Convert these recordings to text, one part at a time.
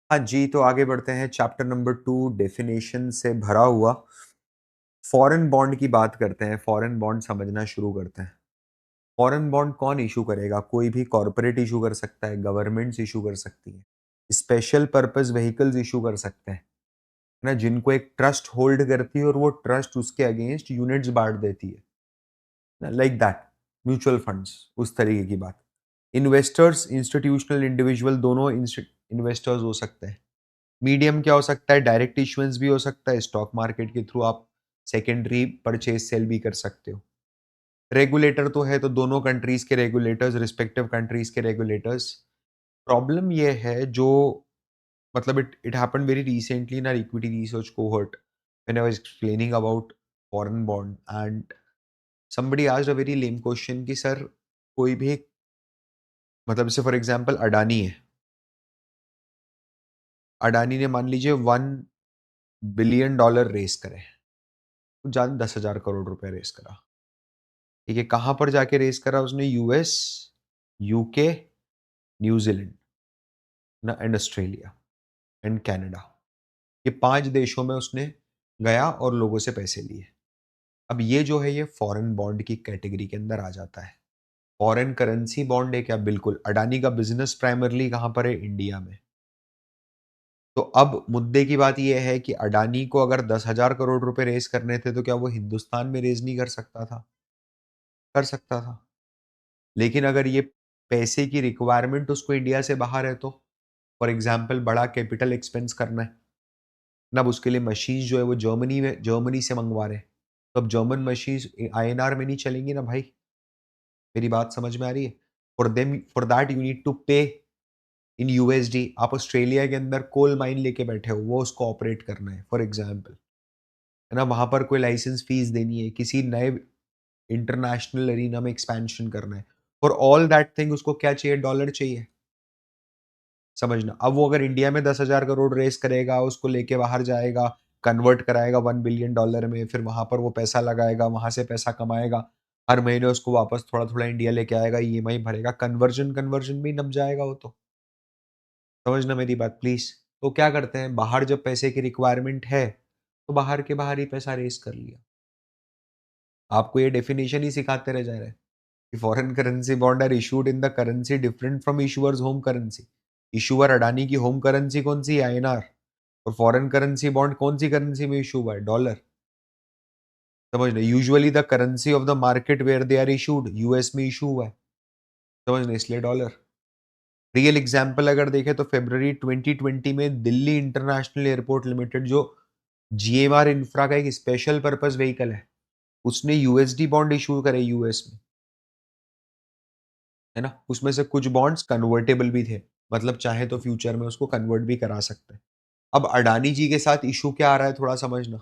हाँ जी, तो आगे बढ़ते हैं चैप्टर नंबर 2 डेफिनेशन से भरा हुआ फॉरेन बॉन्ड की बात करते हैं, फॉरेन बॉन्ड समझना शुरू करते हैं। फॉरेन बॉन्ड कौन इश्यू करेगा? कोई भी कॉर्पोरेट इश्यू कर सकता है, गवर्नमेंट्स इश्यू कर सकती हैं, स्पेशल पर्पस व्हीकल्स इश्यू कर सकते हैं, है ना? जिनको एक ट्रस्ट होल्ड करती है और वो ट्रस्ट उसके अगेंस्ट यूनिट्स बाँट देती है, लाइक दैट म्यूचुअल फंड्स उस तरीके की बात। इन्वेस्टर्स, इंस्टीट्यूशनल, इंडिविजुअल दोनों इन्वेस्टर्स हो सकते हैं। मीडियम क्या हो सकता है? डायरेक्ट इश्यूएंस भी हो सकता है, स्टॉक मार्केट के थ्रू आप सेकेंडरी परचेज सेल भी कर सकते हो। रेगुलेटर तो है, तो दोनों कंट्रीज के रेगुलेटर्स, रिस्पेक्टिव कंट्रीज के रेगुलेटर्स। प्रॉब्लम ये है जो मतलब it happened very recently in our equity research cohort when I was explaining about foreign bond and somebody asked a very lame question कि सर कोई भी मतलब जैसे फॉर एग्जांपल अडानी है। अडानी ने मान लीजिए 1 बिलियन डॉलर रेज़ करे। तो जान 10,000 करोड़ रुपए रेज़ करा। ठीक है, कहाँ पर जाके रेज़ करा उसने? यूएस, यूके, न्यूज़ीलैंड ना एंड ऑस्ट्रेलिया एंड कनाडा। ये 5 देशों में उसने गया और लोगों से पैसे लिए। अब ये जो है ये फॉरेन बॉन्ड की कैटेगरी के अंदर आ जाता है। फॉरेन करेंसी बॉन्ड है क्या? बिल्कुल। अडानी का बिज़नेस प्राइमरली कहाँ पर है? इंडिया में। तो अब मुद्दे की बात ये है कि अडानी को अगर 10,000 करोड़ रुपए रेज़ करने थे तो क्या वो हिंदुस्तान में रेज़ नहीं कर सकता था? कर सकता था। लेकिन अगर ये पैसे की रिक्वायरमेंट उसको इंडिया से बाहर है तो? फॉर एग्ज़ाम्पल बड़ा कैपिटल एक्सपेंस करना है, ना अब उसके लिए मशीन्स जो है वो जर्मनी से मँगवा रहे हैं। तो अब जर्मन मशीन्स आईएनआर में नहीं चलेंगी ना भाई, मेरी बात समझ में आ रही है? For that you need to pay in USD. आप ऑस्ट्रेलिया के अंदर कोल माइन लेके बैठे हो, वो उसको ऑपरेट करना है फॉर एग्ज़ाम्पल, है ना? वहाँ पर कोई लाइसेंस फीस देनी है, किसी नए इंटरनेशनल एरिना में एक्सपेंशन करना है। फॉर ऑल दैट थिंग उसको क्या चाहिए? डॉलर चाहिए। समझना। अब वो अगर इंडिया में 10,000 करोड़ रेज़ करेगा, उसको लेके बाहर जाएगा, कन्वर्ट कराएगा 1 बिलियन डॉलर में, फिर वहाँ पर वो पैसा लगाएगा, वहाँ से पैसा कमाएगा। हर महीने उसको वापस थोड़ा-थोड़ा इंडिया लेके आएगा, ईएमआई भरेगा, कन्वर्जन कन्वर्जन में ही नब जाएगा वो तो। समझना मेरी बात प्लीज़। तो क्या करते हैं, बाहर जब पैसे की रिक्वायरमेंट है, तो बाहर के बाहर ही पैसा रेज़ कर लिया। आपको ये डेफिनिशन ही सिखाते रह जा रहे हैं कि foreign currency bond are issued in the currency different from issuer's home currency. Issuer Adani की होम करेंसी कौन-सी है? आईएनआर। और फॉरेन करेंसी बॉन्ड कौन-सी करेंसी में इश्यू हुआ है? डॉलर। समझ रहे? Usually the currency of the market where they are issued US में इश्यू हुआ है। समझ रहे? इसलिए डॉलर। रियल एग्जांपल अगर देखें तो फरवरी 2020 में दिल्ली इंटरनेशनल एयरपोर्ट लिमिटेड जो जीएमआर इंफ्रा का एक स्पेशल पर्पस व्हीकल है, उसने यूएसडी बॉन्ड इश्यू करे यूएस में, है ना? उसमें से कुछ बॉन्ड्स कन्वर्टेबल भी थे। मतलब चाहे तो फ्यूचर में उसको कन्वर्ट भी करा सकते हैं। अब अडानी जी के साथ इश्यू क्या आ रहा है थोड़ा समझना,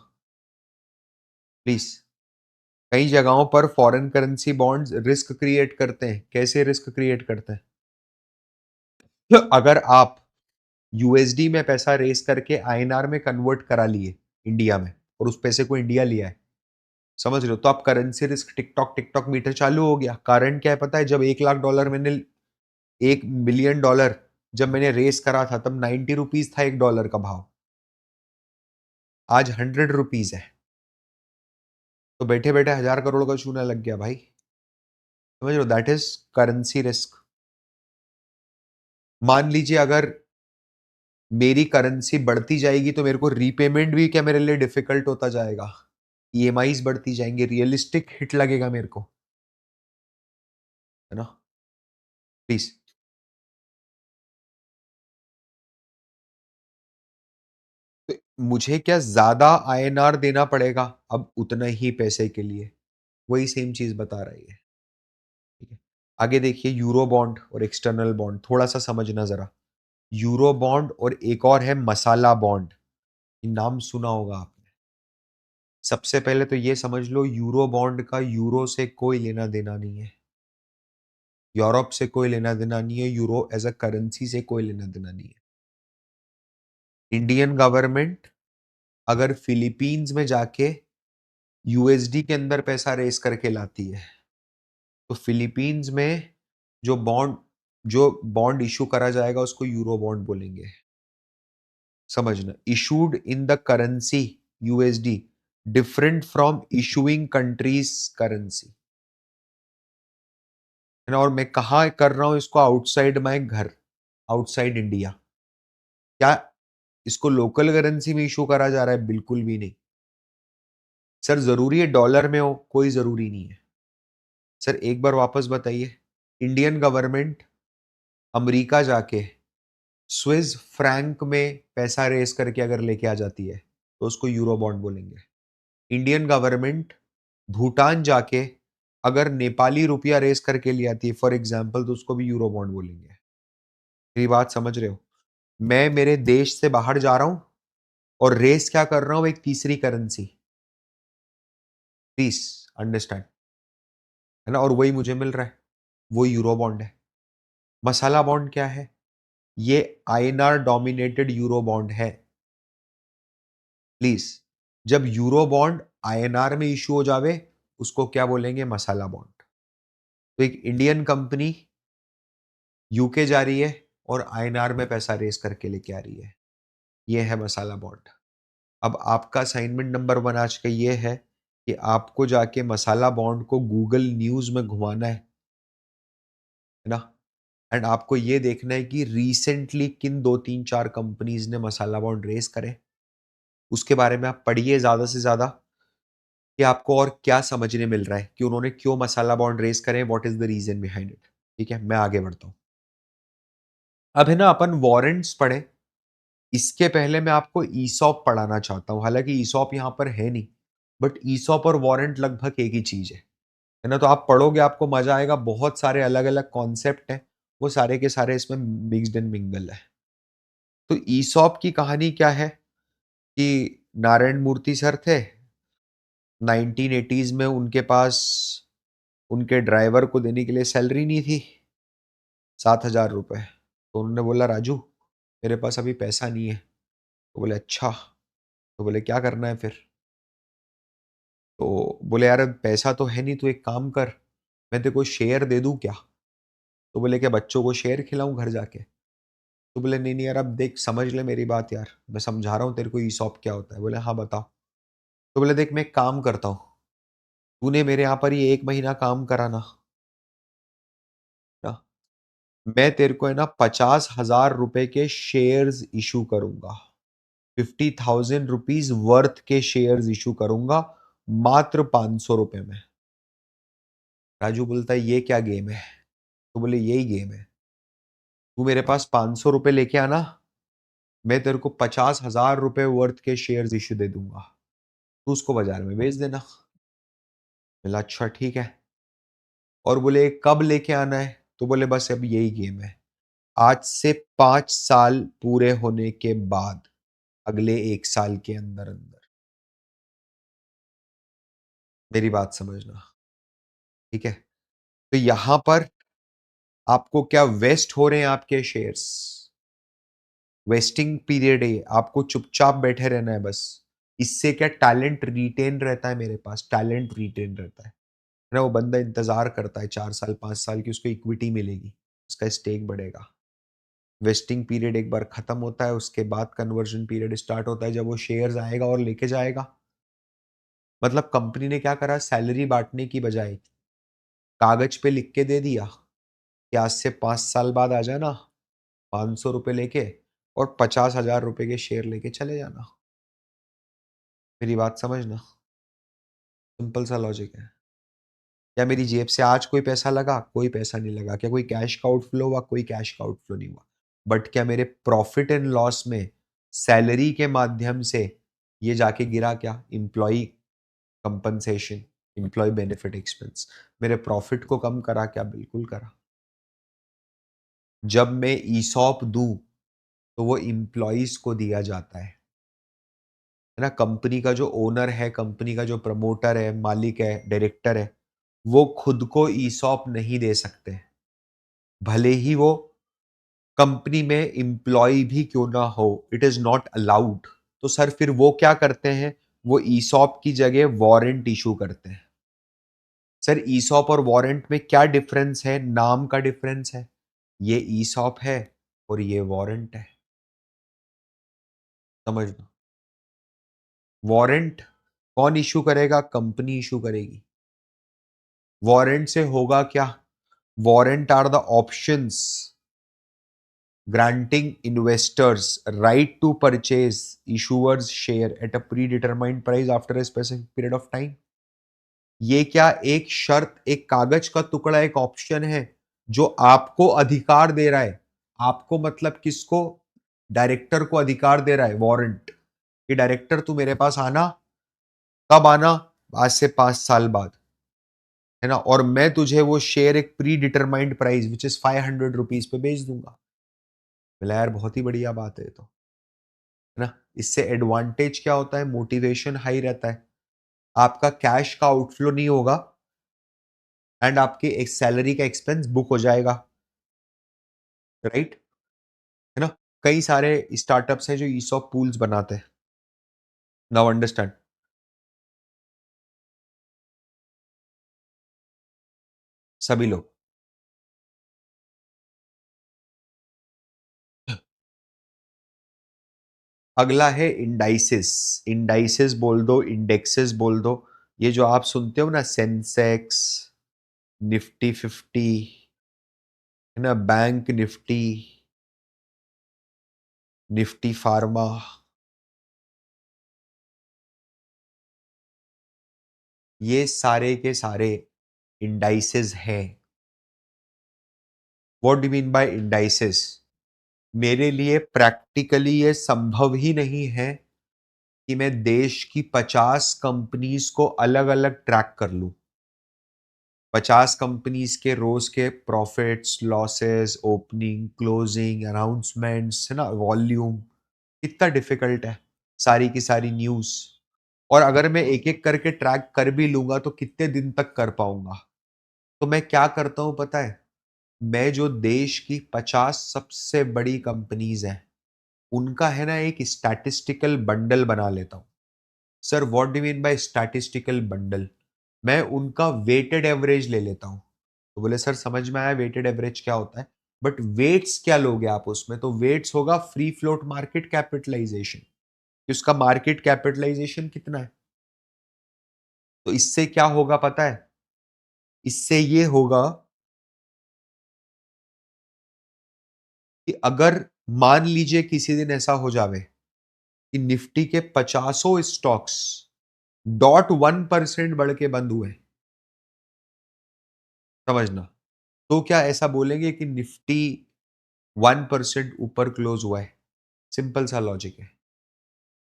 प्लीज़। कई जगहों पर foreign currency bonds risk create करते हैं। कैसे रिस्क क्रिएट करते हैं? तो अगर आप यूएसडी में पैसा रेज़ करके आईएनआर में कन्वर्ट करा लिए इंडिया में और उस पैसे को इंडिया लिया है, समझ रहे हो? तो आप currency risk tick tock tick tock meter चालू हो गया। कारण क्या है पता है? जब 1,00,000 डॉलर मैंने 1 बिलियन डॉलर जब मैंने रेज़ करा था तब 90 रुपीज़ था 1 डॉलर का भाव। आज 100 रुपीज़ है। तो बैठे-बैठे 1,000 करोड़ का चूना लग गया भाई। समझ रहे हो? That is currency risk. मान लीजिए अगर मेरी करेंसी बढ़ती जाएगी तो मेरे को रीपेमेंट भी क्या मेरे लिए डिफिकल्ट होता जाएगा। ईएमआईज़ बढ़ती जाएँगी, रियलिस्टिक हिट लगेगा मेरे को, है ना? प्लीज़। तो मुझे क्या ज़्यादा आईएनआर देना पड़ेगा अब उतना ही पैसे के लिए, वही सेम चीज़ बता रही है, ठीक है? आगे देखिए यूरो बॉन्ड और एक्सटर्नल बॉन्ड थोड़ा-सा समझना ज़रा। यूरो बॉन्ड और एक और है मसाला बॉन्ड, ये नाम सुना होगा आपने। सबसे पहले तो ये समझ लो यूरो बॉन्ड का यूरो से कोई लेना-देना नहीं है। यूरोप से कोई लेना-देना नहीं है, यूरो एज़ अ करेंसी से कोई लेना-देना नहीं है। इंडियन गवर्नमेंट अगर फिलीपींस में जाके यूएसडी के अंदर पैसा रेज़ करके लाती है, तो फिलीपींस में जो बॉन्ड इश्यू करा जाएगा उसको यूरो बॉन्ड बोलेंगे। समझना, issued in the currency USD different from issuing countries currency, है ना। और मैं कहाँ कर रहा हूं इसको? आउटसाइड माय घर, आउटसाइड इंडिया। क्या इसको लोकल करेंसी में इशू करा जा रहा है? बिल्कुल भी नहीं। सर जरूरी है डॉलर में हो? कोई जरूरी नहीं है। सर एक बार वापस बताइए, इंडियन गवर्नमेंट अमेरिका जाके स्विस फ्रैंक में पैसा रेस करके अगर लेके आ जाती है तो उसको यूरो बॉन्ड बोलेंगे। इंडियन गवर्नमेंट भूटान जाके अगर नेपाली रुपया रेस करके ले आती है फॉर एग्जांपल, तो उसको भी यूरो बॉन्ड बोलेंगे। मेरी बात समझ रहे हो? मैं मेरे देश से बाहर जा रहा हूं और रेस क्या कर रहा हूं? एक तीसरी करेंसी। प्लीज अंडरस्टैंड, है ना। और वही मुझे मिल रहा है, वो यूरो बॉन्ड है। मसाला बॉन्ड क्या है? ये आईएनआर डोमिनेटेड यूरो बॉन्ड है। प्लीज, जब यूरो बॉन्ड आईएनआर में इशू हो जावे उसको क्या बोलेंगे? मसाला बॉन्ड। तो एक इंडियन कंपनी यूके जा रही है और आईएनआर में पैसा रेस करके लेके आ रही है, ये है मसाला बॉन्ड। अब आपका असाइनमेंट नंबर 1 आज का ये है कि आपको जाके मसाला बॉन्ड को गूगल न्यूज में घुमाना है ना। एंड आपको ये देखना है कि रिसेंटली किन 2 3 4 कंपनीज ने मसाला बॉन्ड रेस करे। उसके बारे में आप पढ़िए ज्यादा से ज्यादा कि आपको और क्या समझने मिल रहा है कि उन्होंने क्यों मसाला बॉन्ड रेस करे, what is the reason behind it. ठीक है, मैं आगे बढ़ता हूं। अब है ना अपन वारंट्स पढ़े, इसके पहले मैं आपको ईसॉप पढ़ाना चाहता हूं। हालांकि ईसॉप यहां पर है नहीं, बट ईसॉप और वारंट लगभग एक ही चीज है ना। तो आप पढ़ोगे आपको मजा आएगा, बहुत सारे अलग अलग कॉन्सेप्ट हैं, वो सारे के सारे इसमें मिक्स्ड एंड मिंगल है। तो ईसॉप की कहानी क्या है कि नारायण मूर्ति सर थे, 1980s में उनके पास उनके ड्राइवर को देने के लिए सैलरी नहीं थी, 7,000 रुपए। तो उन्होंने बोला राजू मेरे पास अभी पैसा नहीं है। तो बोले अच्छा। तो बोले क्या करना है फिर? तो बोले यार पैसा तो है नहीं, तो एक काम कर, मैं तेरे को शेयर दे दूं क्या? तो बोले क्या बच्चों को शेयर खिलाऊं घर जाके? तो बोले नहीं नहीं यार, अब देख समझ ले मेरी बात यार, मैं समझा रहा हूँ तेरे को ईसॉप क्या होता है। बोले हाँ बताओ। तो बोले देख मैं एक काम करता हूँ, तूने मेरे यहाँ पर ये 1 महीना काम करा ना, मैं तेरे को है ना 50,000 रुपए के शेयर्स इशू करूंगा, 50,000 रुपीज वर्थ के शेयर्स इशू करूंगा मात्र 500 रुपए में। राजू बोलता है ये क्या गेम है? तो बोले यही गेम है, तू मेरे पास 500 रुपए लेके आना, मैं तेरे को 50,000 रुपए वर्थ के शेयर्स इशू दे दूंगा, तू उसको बाजार में बेच देना। बोला अच्छा ठीक है। और बोले कब लेके आना है? तो बोले बस अब यही गेम है, आज से 5 साल पूरे होने के बाद, अगले 1 साल के अंदर अंदर। मेरी बात समझना, ठीक है। तो यहां पर आपको क्या वेस्ट हो रहे हैं आपके शेयर्स, वेस्टिंग पीरियड है, आपको चुपचाप बैठे रहना है बस। इससे क्या टैलेंट रिटेन रहता है, मेरे पास टैलेंट रिटेन रहता है ना। वो बंदा इंतजार करता है 4 साल 5 साल की, उसको इक्विटी मिलेगी, उसका स्टेक बढ़ेगा। वेस्टिंग पीरियड एक बार खत्म होता है, उसके बाद कन्वर्जन पीरियड स्टार्ट होता है, जब वो शेयर्स आएगा और लेके जाएगा। मतलब कंपनी ने क्या करा, सैलरी बांटने की बजाय कागज पे लिख के दे दिया कि आज से 5 साल बाद आ जाना, 500 रुपए लेके और 50,000 रुपए के शेयर लेके चले जाना। मेरी बात समझना, सिंपल सा लॉजिक है। क्या मेरी जेब से आज कोई पैसा लगा? कोई पैसा नहीं लगा। क्या कोई कैश का आउटफ्लो हुआ? कोई कैश का आउटफ्लो नहीं हुआ। बट क्या मेरे प्रॉफिट एंड लॉस में सैलरी के माध्यम से ये जाके गिरा? क्या employ compensation, employ benefit expense मेरे प्रॉफिट को कम करा? क्या बिल्कुल करा। जब मैं ईसॉप दूं तो वो इम्प्लॉइज को दिया जाता है ना। कंपनी का जो ओनर है, कंपनी का जो प्रमोटर है, मालिक है, डायरेक्टर है, वो खुद को ईसॉप नहीं दे सकते, भले ही वो कंपनी में एम्प्लॉय भी क्यों ना हो, इट इज नॉट अलाउड। तो सर फिर वो क्या करते हैं? वो ईसॉप की जगह वारंट इशू करते हैं। सर ईसॉप और वारंट में क्या डिफरेंस है? नाम का डिफरेंस है। ये ईसॉप है और ये वारंट है। समझना। वारंट कौन इश्यू करेगा? कंपनी इश्यू करेगी। वारंट से होगा क्या? Warrant are the options granting investors right to purchase issuer's share at a predetermined price after a specific period of time। ये क्या एक शर्त, एक कागज का टुकड़ा, एक ऑप्शन है जो आपको अधिकार दे रहा है? आपको मतलब किसको? डायरेक्टर को अधिकार दे रहा है वारंट कि डायरेक्टर तू मेरे पास आना। कब आना? आज से 5 साल बाद, है ना, और मैं तुझे वो शेयर एक pre determined price which is 500 rupees पे बेच दूंगा। बोला यार बहुत ही बढ़िया बात है ये तो, है ना। इससे एडवांटेज क्या होता है? मोटिवेशन हाई रहता है, आपका कैश का आउटफ्लो नहीं होगा एंड आपके एक सैलरी का एक्सपेंस बुक हो जाएगा, राइट, है ना। कई सारे स्टार्टअप्स हैं जो ईसॉप पूल्स बनाते हैं। Now understand. सभी लोग। अगला है इंडाइसिस। इंडाइसिस बोल दो, इंडेक्सेस बोल दो। ये जो आप सुनते हो ना, सेंसेक्स, निफ्टी 50, है ना, बैंक निफ्टी, निफ्टी फार्मा, ये सारे के सारे इंडाइसेस हैं। What do mean bye indices? मेरे लिए प्रैक्टिकली ये संभव ही नहीं है कि मैं देश की 50 कंपनीज को अलग अलग ट्रैक कर लूं। 50 कंपनीज के रोज के profits, losses, opening, closing, announcements, है ना, वॉल्यूम, कितना डिफिकल्ट है, सारी की सारी न्यूज। और अगर मैं एक एक करके ट्रैक कर भी लूंगा तो कितने दिन तक कर पाऊंगा? तो मैं क्या करता हूं पता है? मैं जो देश की 50 सबसे बड़ी कंपनीज हैं उनका, है ना, एक स्टैटिस्टिकल बंडल बना लेता हूं। Sir what do mean bye statistical bundle? मैं उनका वेटेड एवरेज ले लेता हूं। तो बोले सर समझ में आया वेटेड एवरेज क्या होता है, बट वेट्स क्या लोगे आप उसमें? तो वेट्स होगा फ्री फ्लोट मार्केट कैपिटलाइजेशन, कि उसका मार्केट कैपिटलाइजेशन कितना है। तो इससे क्या होगा पता है? इससे ये होगा कि अगर मान लीजिए किसी दिन ऐसा हो जावे कि निफ्टी के 50 स्टॉक्स 0.1% बढ़ के बंद हुए, समझना, तो क्या ऐसा बोलेंगे कि निफ्टी 1% ऊपर क्लोज हुआ है? सिंपल सा लॉजिक है।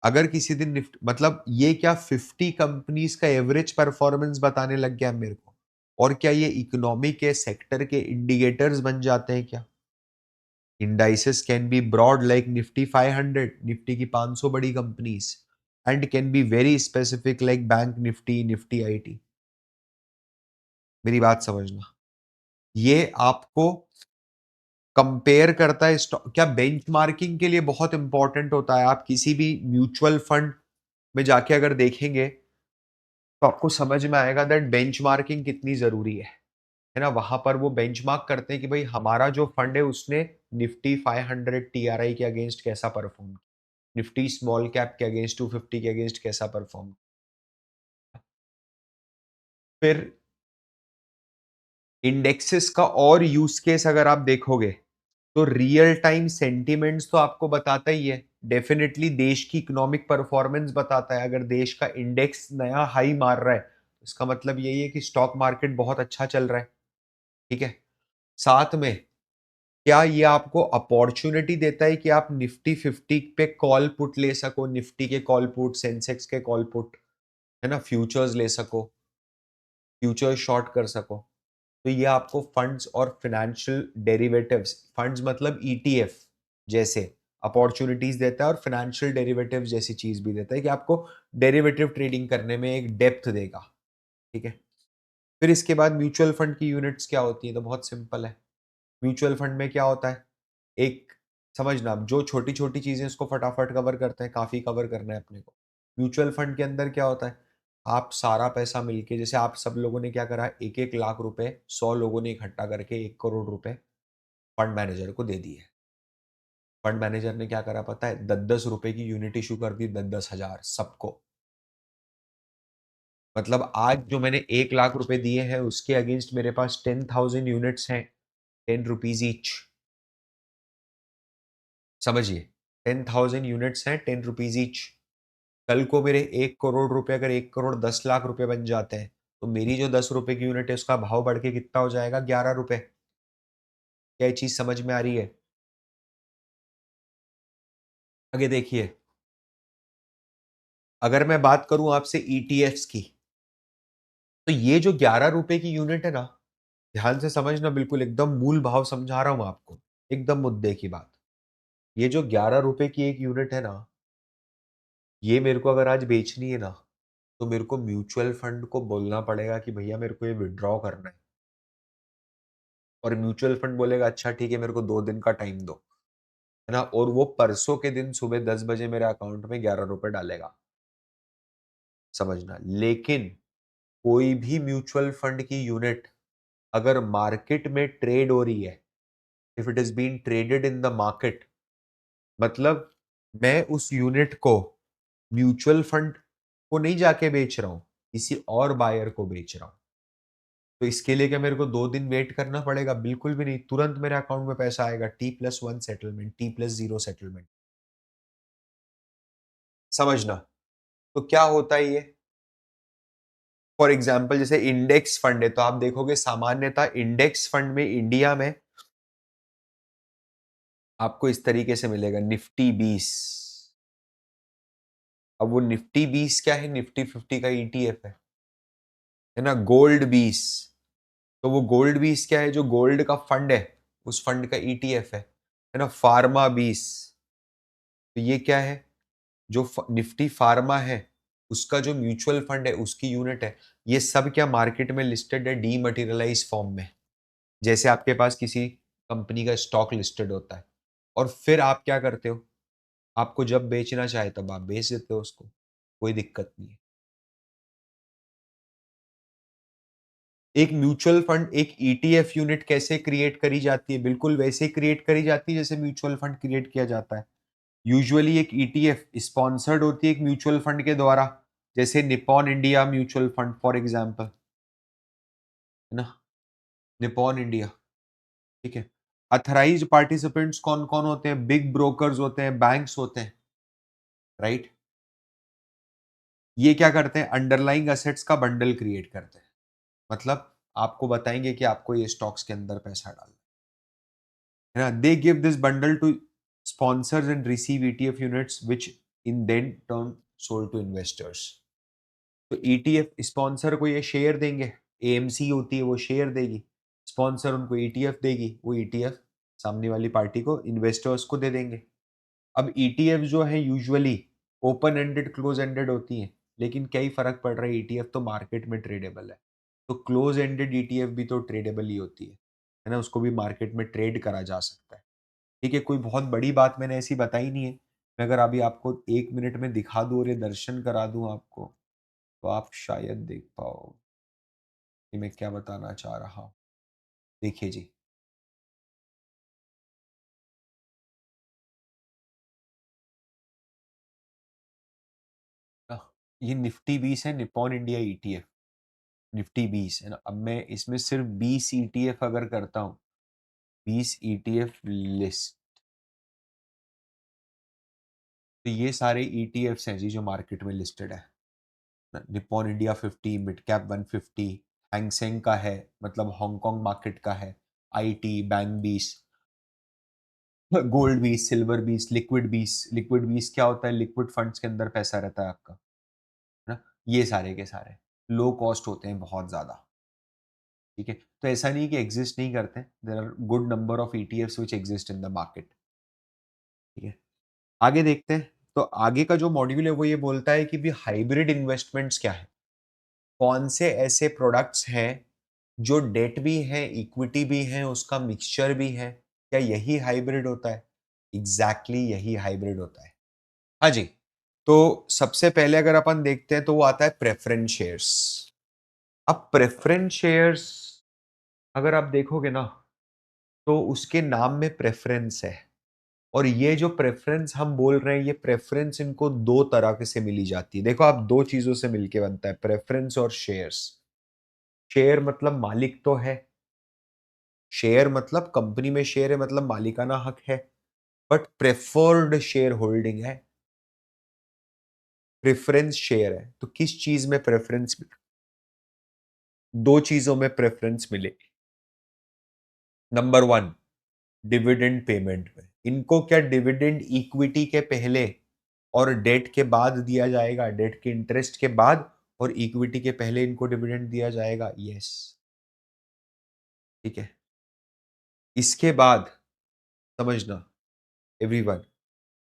अगर किसी दिन निफ्टी, मतलब ये क्या 50 कंपनीज का एवरेज परफॉर्मेंस बताने लग गया मेरे को? और क्या ये इकोनॉमी के सेक्टर के इंडिकेटर्स बन जाते हैं क्या? Indices can be broad like Nifty 500, Nifty की 500 बड़ी companies, and can be very specific like bank Nifty, Nifty IT. मेरी बात समझना, ये आपको कंपेयर करता है स्टॉक। क्या बेंचमार्किंग के लिए बहुत इंपॉर्टेंट होता है। आप किसी भी म्यूचुअल फंड में जाके अगर देखेंगे तो आपको समझ में आएगा दैट बेंचमार्किंग कितनी जरूरी है ना। वहां पर वो बेंचमार्क करते हैं कि भाई हमारा जो फंड है उसने निफ्टी 500 टीआरआई के अगेंस्ट कैसा परफॉर्म, निफ्टी स्मॉल कैप के अगेंस्ट 250 के अगेंस्ट कैसा परफॉर्म। फिर इंडेक्सेस का और यूज केस अगर आप देखोगे तो रियल टाइम सेंटिमेंट्स तो आपको बताता ही है, डेफिनेटली देश की इकोनॉमिक परफॉर्मेंस बताता है। अगर देश का इंडेक्स नया हाई मार रहा है तो इसका मतलब यही है कि स्टॉक मार्केट बहुत अच्छा चल रहा है, ठीक है। साथ में क्या ये आपको अपॉर्चुनिटी देता है कि आप निफ्टी 50 पे कॉल पुट ले सको, निफ्टी के कॉल पुट, सेंसेक्स के कॉल पुट, है ना, फ्यूचर्स ले सको, फ्यूचर शॉर्ट कर सको। तो ये आपको फंड्स और फाइनेंशियल डेरिवेटिव्स, फंड्स मतलब ईटीएफ जैसे अपॉर्चुनिटीज देता है, और फाइनेंशियल डेरिवेटिव्स जैसी चीज भी देता है कि आपको डेरिवेटिव ट्रेडिंग करने में एक डेप्थ देगा, ठीक है। फिर इसके बाद म्यूचुअल फंड की यूनिट्स क्या होती है? तो बहुत सिंपल है। म्यूचुअल फंड में क्या होता है, एक, समझना, जो छोटी छोटी चीजें उसको फटाफट कवर करते हैं, काफी कवर करना है अपने को। म्यूचुअल फंड के अंदर क्या होता है, आप सारा पैसा मिलके, जैसे आप सब लोगों ने क्या करा, 1-1 लाख रुपए 100 लोगों ने इकट्ठा करके 1 करोड़ रुपए फंड मैनेजर को दे दिए। फंड मैनेजर ने क्या करा पता है? 10-10 रुपए की यूनिट इशू कर दी, 10-10 हजार सबको। मतलब आज जो मैंने 1 लाख रुपए दिए हैं उसके अगेंस्ट मेरे पास 10,000 यूनिट्स हैं, 10 रुपीज ईच। समझिए, 10,000 यूनिट्स हैं, 10 रुपीज ईच। कल को मेरे 1 करोड़ रुपए, अगर 1 करोड़ 10 लाख रुपए बन जाते हैं, तो मेरी जो 10 रुपए की यूनिट है उसका भाव बढ़ के कितना हो जाएगा? 11 रुपए। क्या ये चीज समझ में आ रही है? आगे देखिए, अगर मैं बात करूं आपसे ईटीएफ्स की, तो ये जो 11 रुपए की यूनिट है ना, ध्यान से समझना, बिल्कुल एकदम मूल भाव समझा रहा हूं आपको, एकदम मुद्दे की बात। ये जो 11 रुपए की एक यूनिट है ना, ये मेरे को अगर आज बेचनी है ना, तो मेरे को म्यूचुअल फंड को बोलना पड़ेगा कि भैया मेरे को ये विड्रॉ करना है। और म्यूचुअल फंड बोलेगा अच्छा ठीक है, मेरे को 2 दिन का टाइम दो, है ना? और वो परसों के दिन सुबह 10 बजे मेरे अकाउंट में 11 रुपए डालेगा। समझना, लेकिन कोई भी म्यूचुअल फंड की यूनिट अगर मार्केट में ट्रेड हो रही है, if it is been traded in the market, मतलब मैं उस यूनिट को म्यूचुअल फंड को नहीं जाके बेच रहा हूं, किसी और बायर को बेच रहा हूं। तो इसके लिए क्या मेरे को 2 दिन वेट करना पड़ेगा? बिल्कुल भी नहीं, तुरंत मेरे अकाउंट में पैसा आएगा। T+1 settlement, T+0 settlement. समझना, तो क्या होता है ये? फॉर एग्जाम्पल जैसे इंडेक्स फंड है, तो आप देखोगे सामान्यतः इंडेक्स फंड में इंडिया में आपको इस तरीके से मिलेगा, निफ्टी 20। अब वो निफ्टी 20 क्या है? निफ्टी 50 का ईटीएफ है ना? गोल्ड 20, तो वो गोल्ड 20 क्या है? जो गोल्ड का फंड है, उस फंड का ईटीएफ है ना? फार्मा 20, तो ये क्या है? जो निफ्टी फार्मा है, उसका जो म्यूचुअल फंड है उसकी यूनिट है। ये सब क्या मार्केट में लिस्टेड है डीमटेरियलाइज फॉर्म में, जैसे आपके पास किसी कंपनी का स्टॉक लिस्टेड होता है। और फिर आप क्या करते हो? आपको जब बेचना चाहे तब आप बेच देते हो उसको, कोई दिक्कत नहीं है। एक म्यूचुअल फंड, एक ईटीएफ यूनिट कैसे क्रिएट करी जाती है? बिल्कुल वैसे ही क्रिएट करी जाती है जैसे म्यूचुअल फंड क्रिएट किया जाता है। यूजुअली एक ईटीएफ स्पॉन्सर्ड होती है एक म्यूचुअल फंड के द्वारा, जैसे Nippon India mutual fund for example, है ना? निपॉन इंडिया, ठीक है। अथराइज्ड पार्टिसिपेंट्स कौन कौन होते हैं? बिग ब्रोकर्स होते हैं, बैंक्स होते हैं, राइट? ये क्या करते हैं? अंडरलाइंग असेट्स का बंडल क्रिएट करते हैं। मतलब आपको बताएंगे कि आपको ये स्टॉक्स के अंदर पैसा डालना है ना? They give this bundle to sponsors and receive ETF units which in then turn sold to investors. तो ईटीएफ स्पॉन्सर को ये शेयर देंगे, एएमसी होती है वो शेयर देगी, स्पॉन्सर उनको ईटीएफ देगी, वो ईटीएफ सामने वाली पार्टी को, इन्वेस्टर्स को दे देंगे। अब ईटीएफ जो है usually open ended close ended होती हैं, लेकिन क्या ही फर्क पड़ रहा है, ईटीएफ तो मार्केट में ट्रेडेबल है। तो क्लोज एंडेड ईटीएफ भी तो ट्रेडेबल ही होती है ना? उसको भी मार्केट में ट्रेड करा जा सकता है। ठीक है, कोई बहुत बड़ी बात मैंने ऐसी बताई नहीं है। मैं अगर अभी आपको 1 मिनट में दिखा दूं और ये दर्शन करा दूं आपको, तो आप शायद देख पाओ कि मैं क्या बताना चाह रहा हूँ। देखिए जी, अ, ये निफ्टी 20 है, निपॉन इंडिया ईटीएफ, निफ्टी 20 है ना? अब मैं इसमें सिर्फ 20 ईटीएफ अगर करता हूँ, 20 ईटीएफ लिस्ट, तो ये सारे ईटीएफ्स हैं जी जो मार्केट में लिस्टेड है। Nippon India 50, mid cap 150, Hang Seng का है, मतलब हांगकांग मार्केट का है, IT bank 20, gold 20, silver 20, liquid 20। Liquid 20 क्या होता है? लिक्विड फंड्स के अंदर पैसा रहता है आपका, है ना? ये सारे के सारे लो कॉस्ट होते हैं बहुत ज्यादा। ठीक है, तो ऐसा नहीं कि एग्जिस्ट नहीं करते, there are good number of ETFs which exist in the market. ठीक है, आगे देखते हैं। तो आगे का जो मॉड्यूल है वो ये बोलता है कि भी हाइब्रिड इन्वेस्टमेंट्स क्या है, कौन से ऐसे प्रोडक्ट्स हैं जो डेट भी है, इक्विटी भी है, उसका मिक्सचर भी है। क्या यही हाइब्रिड होता है? एग्जैक्टली यही हाइब्रिड होता है। हाँ जी, तो सबसे पहले अगर अपन देखते हैं तो वो आता है प्रेफरेंस शेयर्स। अब प्रेफरेंस शेयर्स अगर आप देखोगे ना, तो उसके नाम में प्रेफरेंस है। और ये जो प्रेफ़रेंस हम बोल रहे हैं, ये प्रेफ़रेंस इनको 2 तरह के से मिली जाती है। देखो आप 2 चीज़ों से मिलके बनता है, प्रेफ़रेंस और शेयर्स। शेयर मतलब मालिक तो है, शेयर मतलब कंपनी में शेयर है मतलब मालिकाना हक है, बट प्रेफर्ड शेयर होल्डिंग है, प्रेफ़रेंस शेयर है। तो किस चीज़ में प्रेफ़रेंस 2 चीज़ों में प्रेफ़रेंस मिलेगी। नंबर 1 डिविडेंड पेमेंट में। इनको क्या डिविडेंड इक्विटी के पहले और डेट के बाद दिया जाएगा, डेट के इंटरेस्ट के बाद और इक्विटी के पहले इनको डिविडेंड दिया जाएगा? यस, ठीक है। इसके बाद समझना एवरीवन,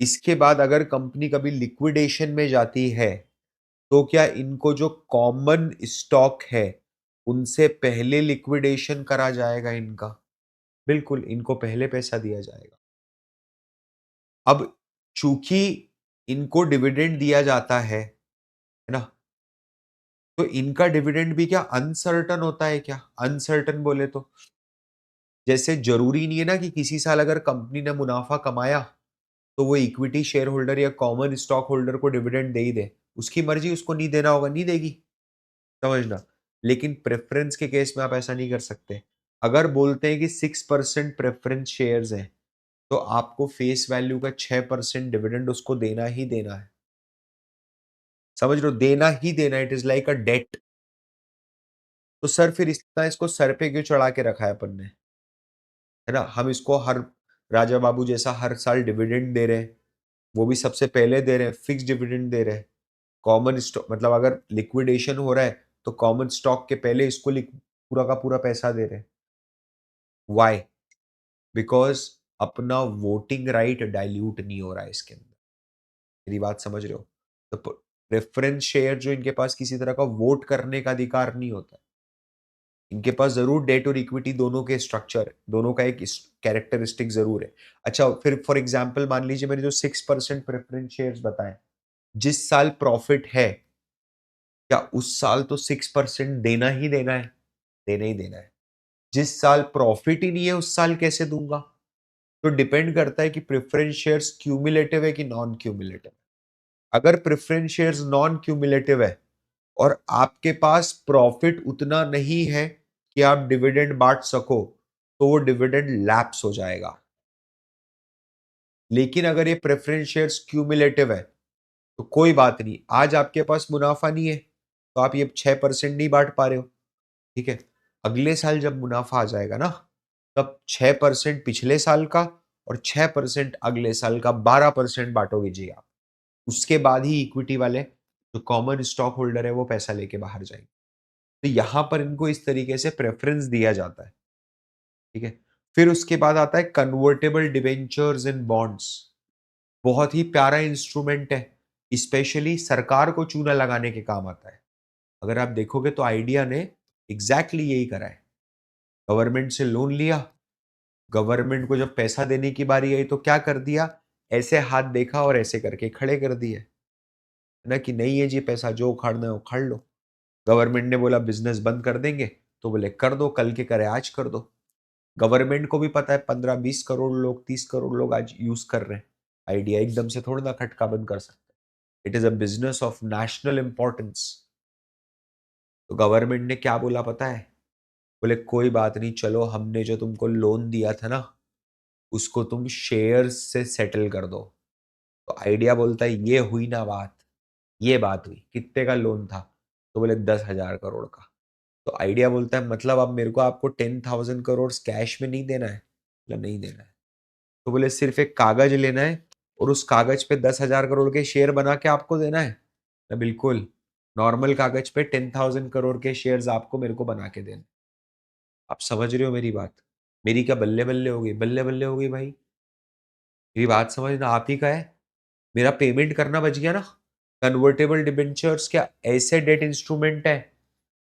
इसके बाद अगर कंपनी कभी लिक्विडेशन में जाती है, तो क्या इनको जो कॉमन स्टॉक है, उनसे पहले लिक्विडेशन करा जाएगा इनका? बिल्कुल, इनको पहले पैसा दिया जाएगा। अब चूँकि इनको डिविडेंड दिया जाता है ना? तो इनका डिविडेंड भी क्या अनसर्टेन होता है क्या? अनसर्टेन बोले तो, जैसे ज़रूरी नहीं है ना कि किसी साल अगर कंपनी ने मुनाफ़ा कमाया, तो वो इक्विटी शेयर होल्डर या कॉमन स्टॉक होल्डर को डिविडेंड दे ही दे। उसकी मर्ज़ी, उसको नहीं देना होगा, नहीं देगी, समझना। लेकिन प्रेफ़रेंस के केस में आप ऐसा नहीं कर सकते। अगर बोलते हैं कि 6% प्रेफ़रेंस शेयर्स हैं, तो आपको फेस वैल्यू का 6% डिविडेंड उसको देना ही देना है। समझ रहे हो? देना ही देना है, it is like a debt. तो सर फिर इतना इसको सर पे क्यों चढ़ा के रखा है अपन ने? है ना? हम इसको हर राजा बाबू जैसा हर साल डिविडेंड दे रहे हैं, वो भी सबसे पहले दे रहे हैं, फिक्स्ड डिविडेंड दे रहे हैं। कॉमन स्टॉक मतलब अगर लिक्विडेशन हो रहा है, तो कॉमन स्टॉक के पहले इसको पूरा का पूरा पैसा दे रहे हैं। व्हाई? बिकॉज़ अपना वोटिंग राइट डाइल्यूट नहीं हो रहा है इसके अंदर। मेरी बात समझ रहे हो? तो प्रेफ़रेंस शेयर जो इनके पास किसी तरह का वोट करने का अधिकार नहीं होता है। इनके पास ज़रूर डेट और इक्विटी दोनों के स्ट्रक्चर है, दोनों का एक कैरेक्टरिस्टिक ज़रूर है। अच्छा, फिर फॉर एग्ज़ाम्पल मान लीजिए मैंने जो 6% प्रेफ़रेंस शेयर्स बताए, जिस साल प्रॉफ़िट है, क्या उस साल तो 6% देना ही देना है? देना ही देना है। जिस साल प्रॉफ़िट ही नहीं है, उस साल कैसे दूँगा? तो डिपेंड करता है कि प्रेफ़रेंस शेयर्स क्यूमुलेटिव है कि नॉन क्यूमुलेटिव। अगर प्रेफ़रेंस शेयर्स नॉन क्यूमुलेटिव है और आपके पास प्रॉफ़िट उतना नहीं है कि आप डिविडेंड बाँट सको, तो वो डिविडेंड लैप्स हो जाएगा। लेकिन अगर ये प्रेफ़रेंस शेयर्स क्यूमुलेटिव है, तो कोई बात नहीं, आज आपके पास मुनाफ़ा नहीं है, तो आप ये 6% नहीं बाँट पा रहे हो, ठीक है? अगले साल जब मुनाफ़ा आ जाएगा ना, तब 6% पिछले साल का और 6% अगले साल का 12% बाँटोगे जी आप। उसके बाद ही इक्विटी वाले जो कॉमन स्टॉक होल्डर है, वो पैसा लेके बाहर जाएँगे। तो यहाँ पर इनको इस तरीके से प्रेफ़रेंस दिया जाता है, ठीक है? फिर उसके बाद आता है कन्वर्टिबल डिबेंचर्स एंड बॉन्ड्स। बहुत ही प्यारा इंस्ट्रूमेंट है, स्पेशली सरकार को चूना लगाने के काम आता है। अगर आप देखोगे तो आइडिया ने एग्ज़ैक्टली यही करा है। गवर्नमेंट से लोन लिया, गवर्नमेंट को जब पैसा देने की बारी आई तो क्या कर दिया? ऐसे हाथ देखा और ऐसे करके खड़े कर दिए, है ना? कि नहीं है जी पैसा, जो उखाड़ना है उखाड़ लो। गवर्नमेंट ने बोला बिज़नेस बंद कर देंगे, तो बोले कर दो, कल के करे आज कर दो। गवर्नमेंट को भी पता है 15-20 करोड़ लोग, 30 करोड़ लोग आज यूज़ कर रहे हैं। आइडिया एकदम से थोड़ी ना खटका बंद कर सकते हैं। It is a business of national importance. तो गवर्नमेंट ने क्या बोला पता है? बोले कोई बात नहीं, चलो हमने जो तुमको लोन दिया था ना, उसको तुम शेयर्स से सेटल कर दो। तो आइडिया बोलता है ये हुई ना बात, ये बात हुई। कितने का लोन था? तो बोले 10,000 करोड़ का। तो आइडिया बोलता है मतलब अब मेरे को आपको 10,000 करोड़ कैश में नहीं देना है? बोला नहीं देना है। तो बोले सिर्फ एक कागज लेना है और उस कागज पे 10,000 करोड़ के शेयर बना के आपको देना है? बोला, बिल्कुल, नॉर्मल कागज पे 10,000 करोड़ के शेयर्स आपको मेरे को बना के देने। आप समझ रहे हो मेरी बात? मेरी क्या बल्ले-बल्ले हो गई? बल्ले-बल्ले हो गई भाई। मेरी बात समझना, आप ही का है। मेरा पेमेंट करना बच गया ना। कन्वर्टेबल डिबेंचर्स क्या ऐसे डेट इंस्ट्रूमेंट है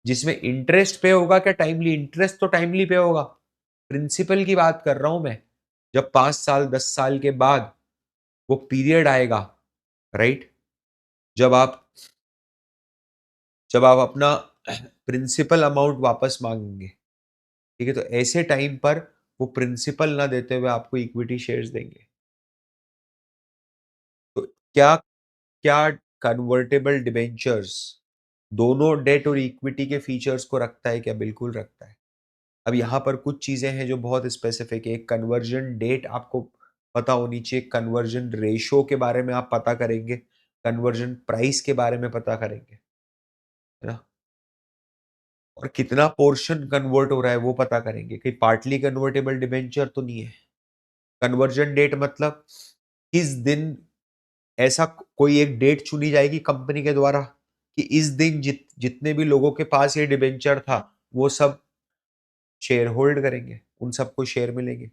जिसमें इंटरेस्ट पे होगा क्या टाइमली? इंटरेस्ट तो टाइमली पे होगा। प्रिंसिपल की बात कर रहा हूं मैं। जब 5 साल 10 साल के बाद वो पीरियड आएगा, राइट? जब आप जब आप अपना प्रिंसिपल अमाउंट वापस मांगेंगे, ठीक है? तो ऐसे टाइम पर वो प्रिंसिपल ना देते हुए आपको इक्विटी शेयर्स देंगे। क्या क्या कन्वर्टेबल डिबेंचर्स दोनों डेट और इक्विटी के फीचर्स को रखता है क्या? बिल्कुल रखता है। अब यहाँ पर कुछ चीजें हैं जो बहुत स्पेसिफिक है। कन्वर्जन डेट आपको पता होनी चाहिए, कन्वर्जन रेशो के बारे में आप पता करेंगे, कन्वर्जन प्राइस के बारे में पता करेंगे, है ना? और कितना पोर्शन कन्वर्ट हो रहा है वो पता करेंगे कि पार्टली कन्वर्टेबल डिबेंचर तो नहीं है। कन्वर्जन डेट मतलब किस दिन, ऐसा कोई एक डेट चुनी जाएगी कंपनी के द्वारा कि इस दिन जितने भी लोगों के पास ये डिबेंचर था वो सब शेयर होल्ड करेंगे, उन सबको शेयर मिलेंगे।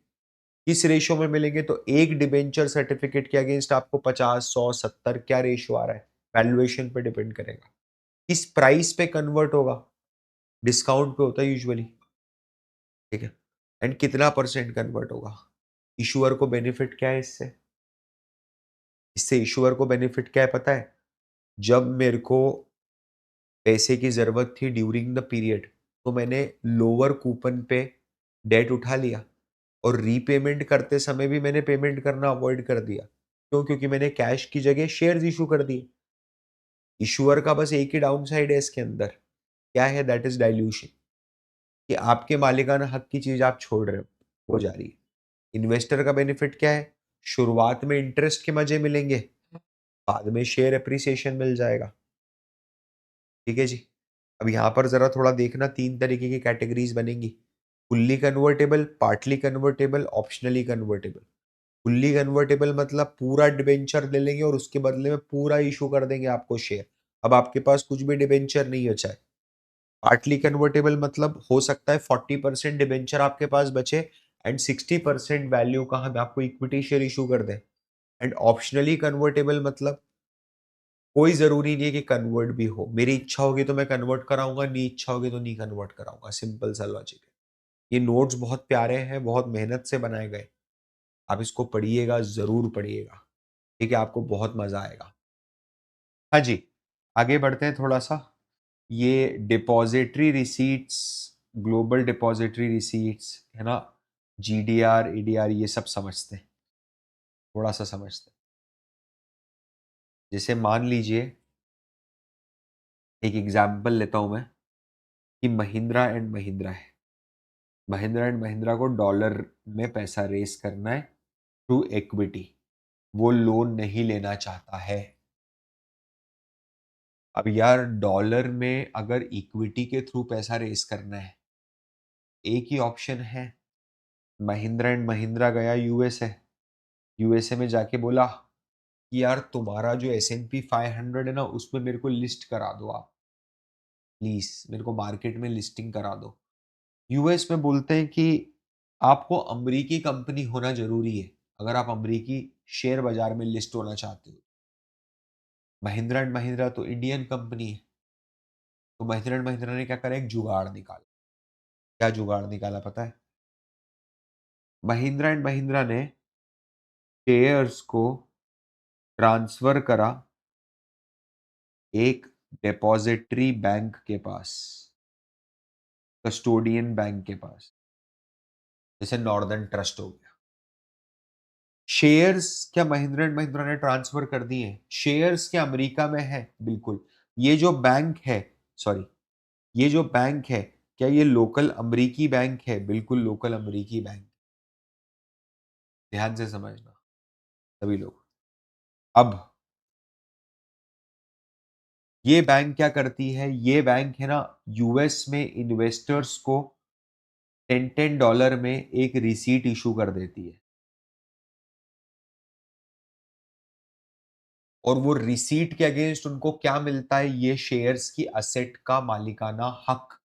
किस रेशो में मिलेंगे? तो एक डिबेंचर सर्टिफिकेट के अगेंस्ट आपको 50, 100, 70 क्या रेशो आ रहा है, वैल्यूएशन पे डिपेंड करेगा। किस प्राइस पे कन्वर्ट होगा? डिस्काउंट पे होता है यूजुअली, ठीक है। एंड कितना परसेंट कन्वर्ट होगा? इशूअर को बेनिफिट क्या है इससे? इससे इशूअर को बेनिफिट क्या है पता है? जब मेरे को पैसे की ज़रूरत थी ड्यूरिंग द पीरियड, तो मैंने लोअर कूपन पे डेट उठा लिया और रीपेमेंट करते समय भी मैंने पेमेंट करना अवॉइड कर दिया। क्यों? क्योंकि मैंने कैश की जगह शेयर्स इश्यू कर दिए। इश्यूअर का बस एक ही डाउनसाइड है इसके अंदर, क्या है? दैट इज़ डाइल्यूशन, कि आपके मालिकाना हक की चीज़ आप छोड़ रहे हो जा रही है। इन्वेस्टर का बेनिफिट क्या है? शुरुआत में इंटरेस्ट के मज़े मिलेंगे, बाद में शेयर एप्रिसिएशन मिल जाएगा। ठीक है जी। अब यहाँ पर ज़रा थोड़ा देखना, 3 तरीके की कैटेगरीज़ बनेंगी। Fully convertible, partly convertible, optionally convertible. Fully convertible मतलब पूरा डिबेंचर ले लेंगे और उसके बदले में पूरा इश्यू कर देंगे आपको शेयर। अब आपके पास कुछ भी डिबेंचर नहीं बचा है। पार्टली कन्वर्टेबल मतलब हो सकता है 40% डिबेंचर आपके पास बचे एंड 60% वैल्यू का हम आपको इक्विटी शेयर इश्यू कर दें। एंड ऑप्शनली कन्वर्टेबल मतलब कोई ज़रूरी नहीं है कि कन्वर्ट भी हो। मेरी इच्छा होगी तो मैं कन्वर्ट कराऊँगा, नहीं इच्छा होगी तो नहीं कन्वर्ट कराऊँगा, सिंपल सा लॉजिक है। ये नोट्स बहुत प्यारे हैं, बहुत मेहनत से बनाए गए। आप इसको पढ़िएगा, ज़रूर पढ़िएगा, ठीक है? आपको बहुत मज़ा आएगा। हाँ जी, आगे बढ़ते हैं थोड़ा-सा। ये डिपॉज़िटरी रिसीट्स, ग्लोबल डिपॉज़िटरी रिसीट्स, है ना? जीडीआर, ईडीआर ये सब समझते हैं, थोड़ा-सा समझते हैं। जैसे मान लीजिए, एक एग्ज़ाम्पल लेता हूँ मैं कि महिंद्रा एंड महिंद्रा है। महिंद्रा एंड महिंद्रा को डॉलर में पैसा रेज़ करना है थ्रू इक्विटी। वो लोन नहीं लेना चाहता है। अब यार डॉलर में अगर इक्विटी के थ्रू पैसा रेज़ करना है, एक ही ऑप्शन है। महिंद्रा एंड महिंद्रा गया यूएसए। यूएसए में जाके बोला कि यार तुम्हारा जो एस&पी 500 है ना, उसमें मेरे को लिस्ट करा दो आप, प्लीज मेरे को मार्केट में लिस्टिंग करा दो। यूएस में बोलते हैं कि आपको अमरीकी कंपनी होना जरूरी है अगर आप अमरीकी शेयर बाजार में लिस्ट होना चाहते हो। महिंद्रा एंड महिंद्रा तो इंडियन कंपनी है। तो महिंद्रा एंड महिंद्रा ने क्या करा, एक जुगाड़ निकाला। क्या जुगाड़ निकाला पता है? महिंद्रा एंड महिंद्रा ने शेयर्स को ट्रांसफर करा एक डिपॉजिटरी बैंक के पास, कस्टोडियन बैंक के पास, जैसे नॉर्दर्न ट्रस्ट हो गया। शेयर्स क्या महिंद्रा एंड महिंद्रा ने ट्रांसफर कर दिए? शेयर्स क्या अमेरिका में है? बिल्कुल। ये जो बैंक है, सॉरी, ये जो बैंक है, क्या ये लोकल अमरीकी बैंक है? बिल्कुल लोकल अमरीकी बैंक। ध्यान से समझना सभी लोग। अब ये बैंक क्या करती है? ये बैंक है ना, यूएस में इन्वेस्टर्स को 10-10 डॉलर में एक रिसीट इशू कर देती है। और वो रिसीट के अगेंस्ट उनको क्या मिलता है? ये शेयर्स की असेट का मालिकाना हक।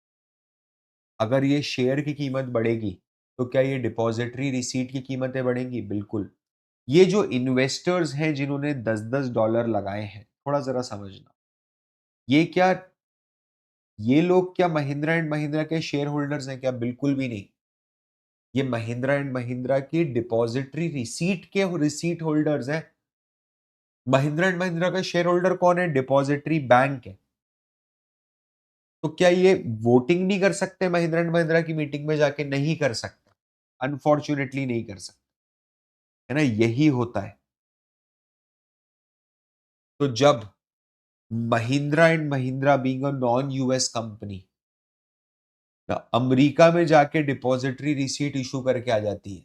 अगर ये शेयर की कीमत बढ़ेगी तो क्या ये डिपॉजिटरी रिसीट की कीमतें बढ़ेंगी? बिल्कुल। ये जो इन्वेस्टर्स हैं जिन्होंने 10-10 डॉलर लगाए हैं, थोड़ा जरा समझना, ये क्या, ये लोग क्या महिंद्रा एंड महिंद्रा के शेयर होल्डर्स हैं क्या? बिल्कुल भी नहीं। ये महिंद्रा एंड महिंद्रा की डिपॉजिटरी रिसीट के रिसीट होल्डर्स हैं। महिंद्रा एंड महिंद्रा का शेयर होल्डर कौन है? डिपॉजिटरी बैंक है। तो क्या ये वोटिंग नहीं कर सकते महिंद्रा एंड महिंद्रा की मीटिंग में जाके? नहीं कर सकते, अनफॉर्चुनेटली नहीं कर सकते, है ना? यही होता है। तो जब Mahindra and Mahindra being a non US company America में जाके डिपॉजिटरी रिसीट इशू करके आ जाती है,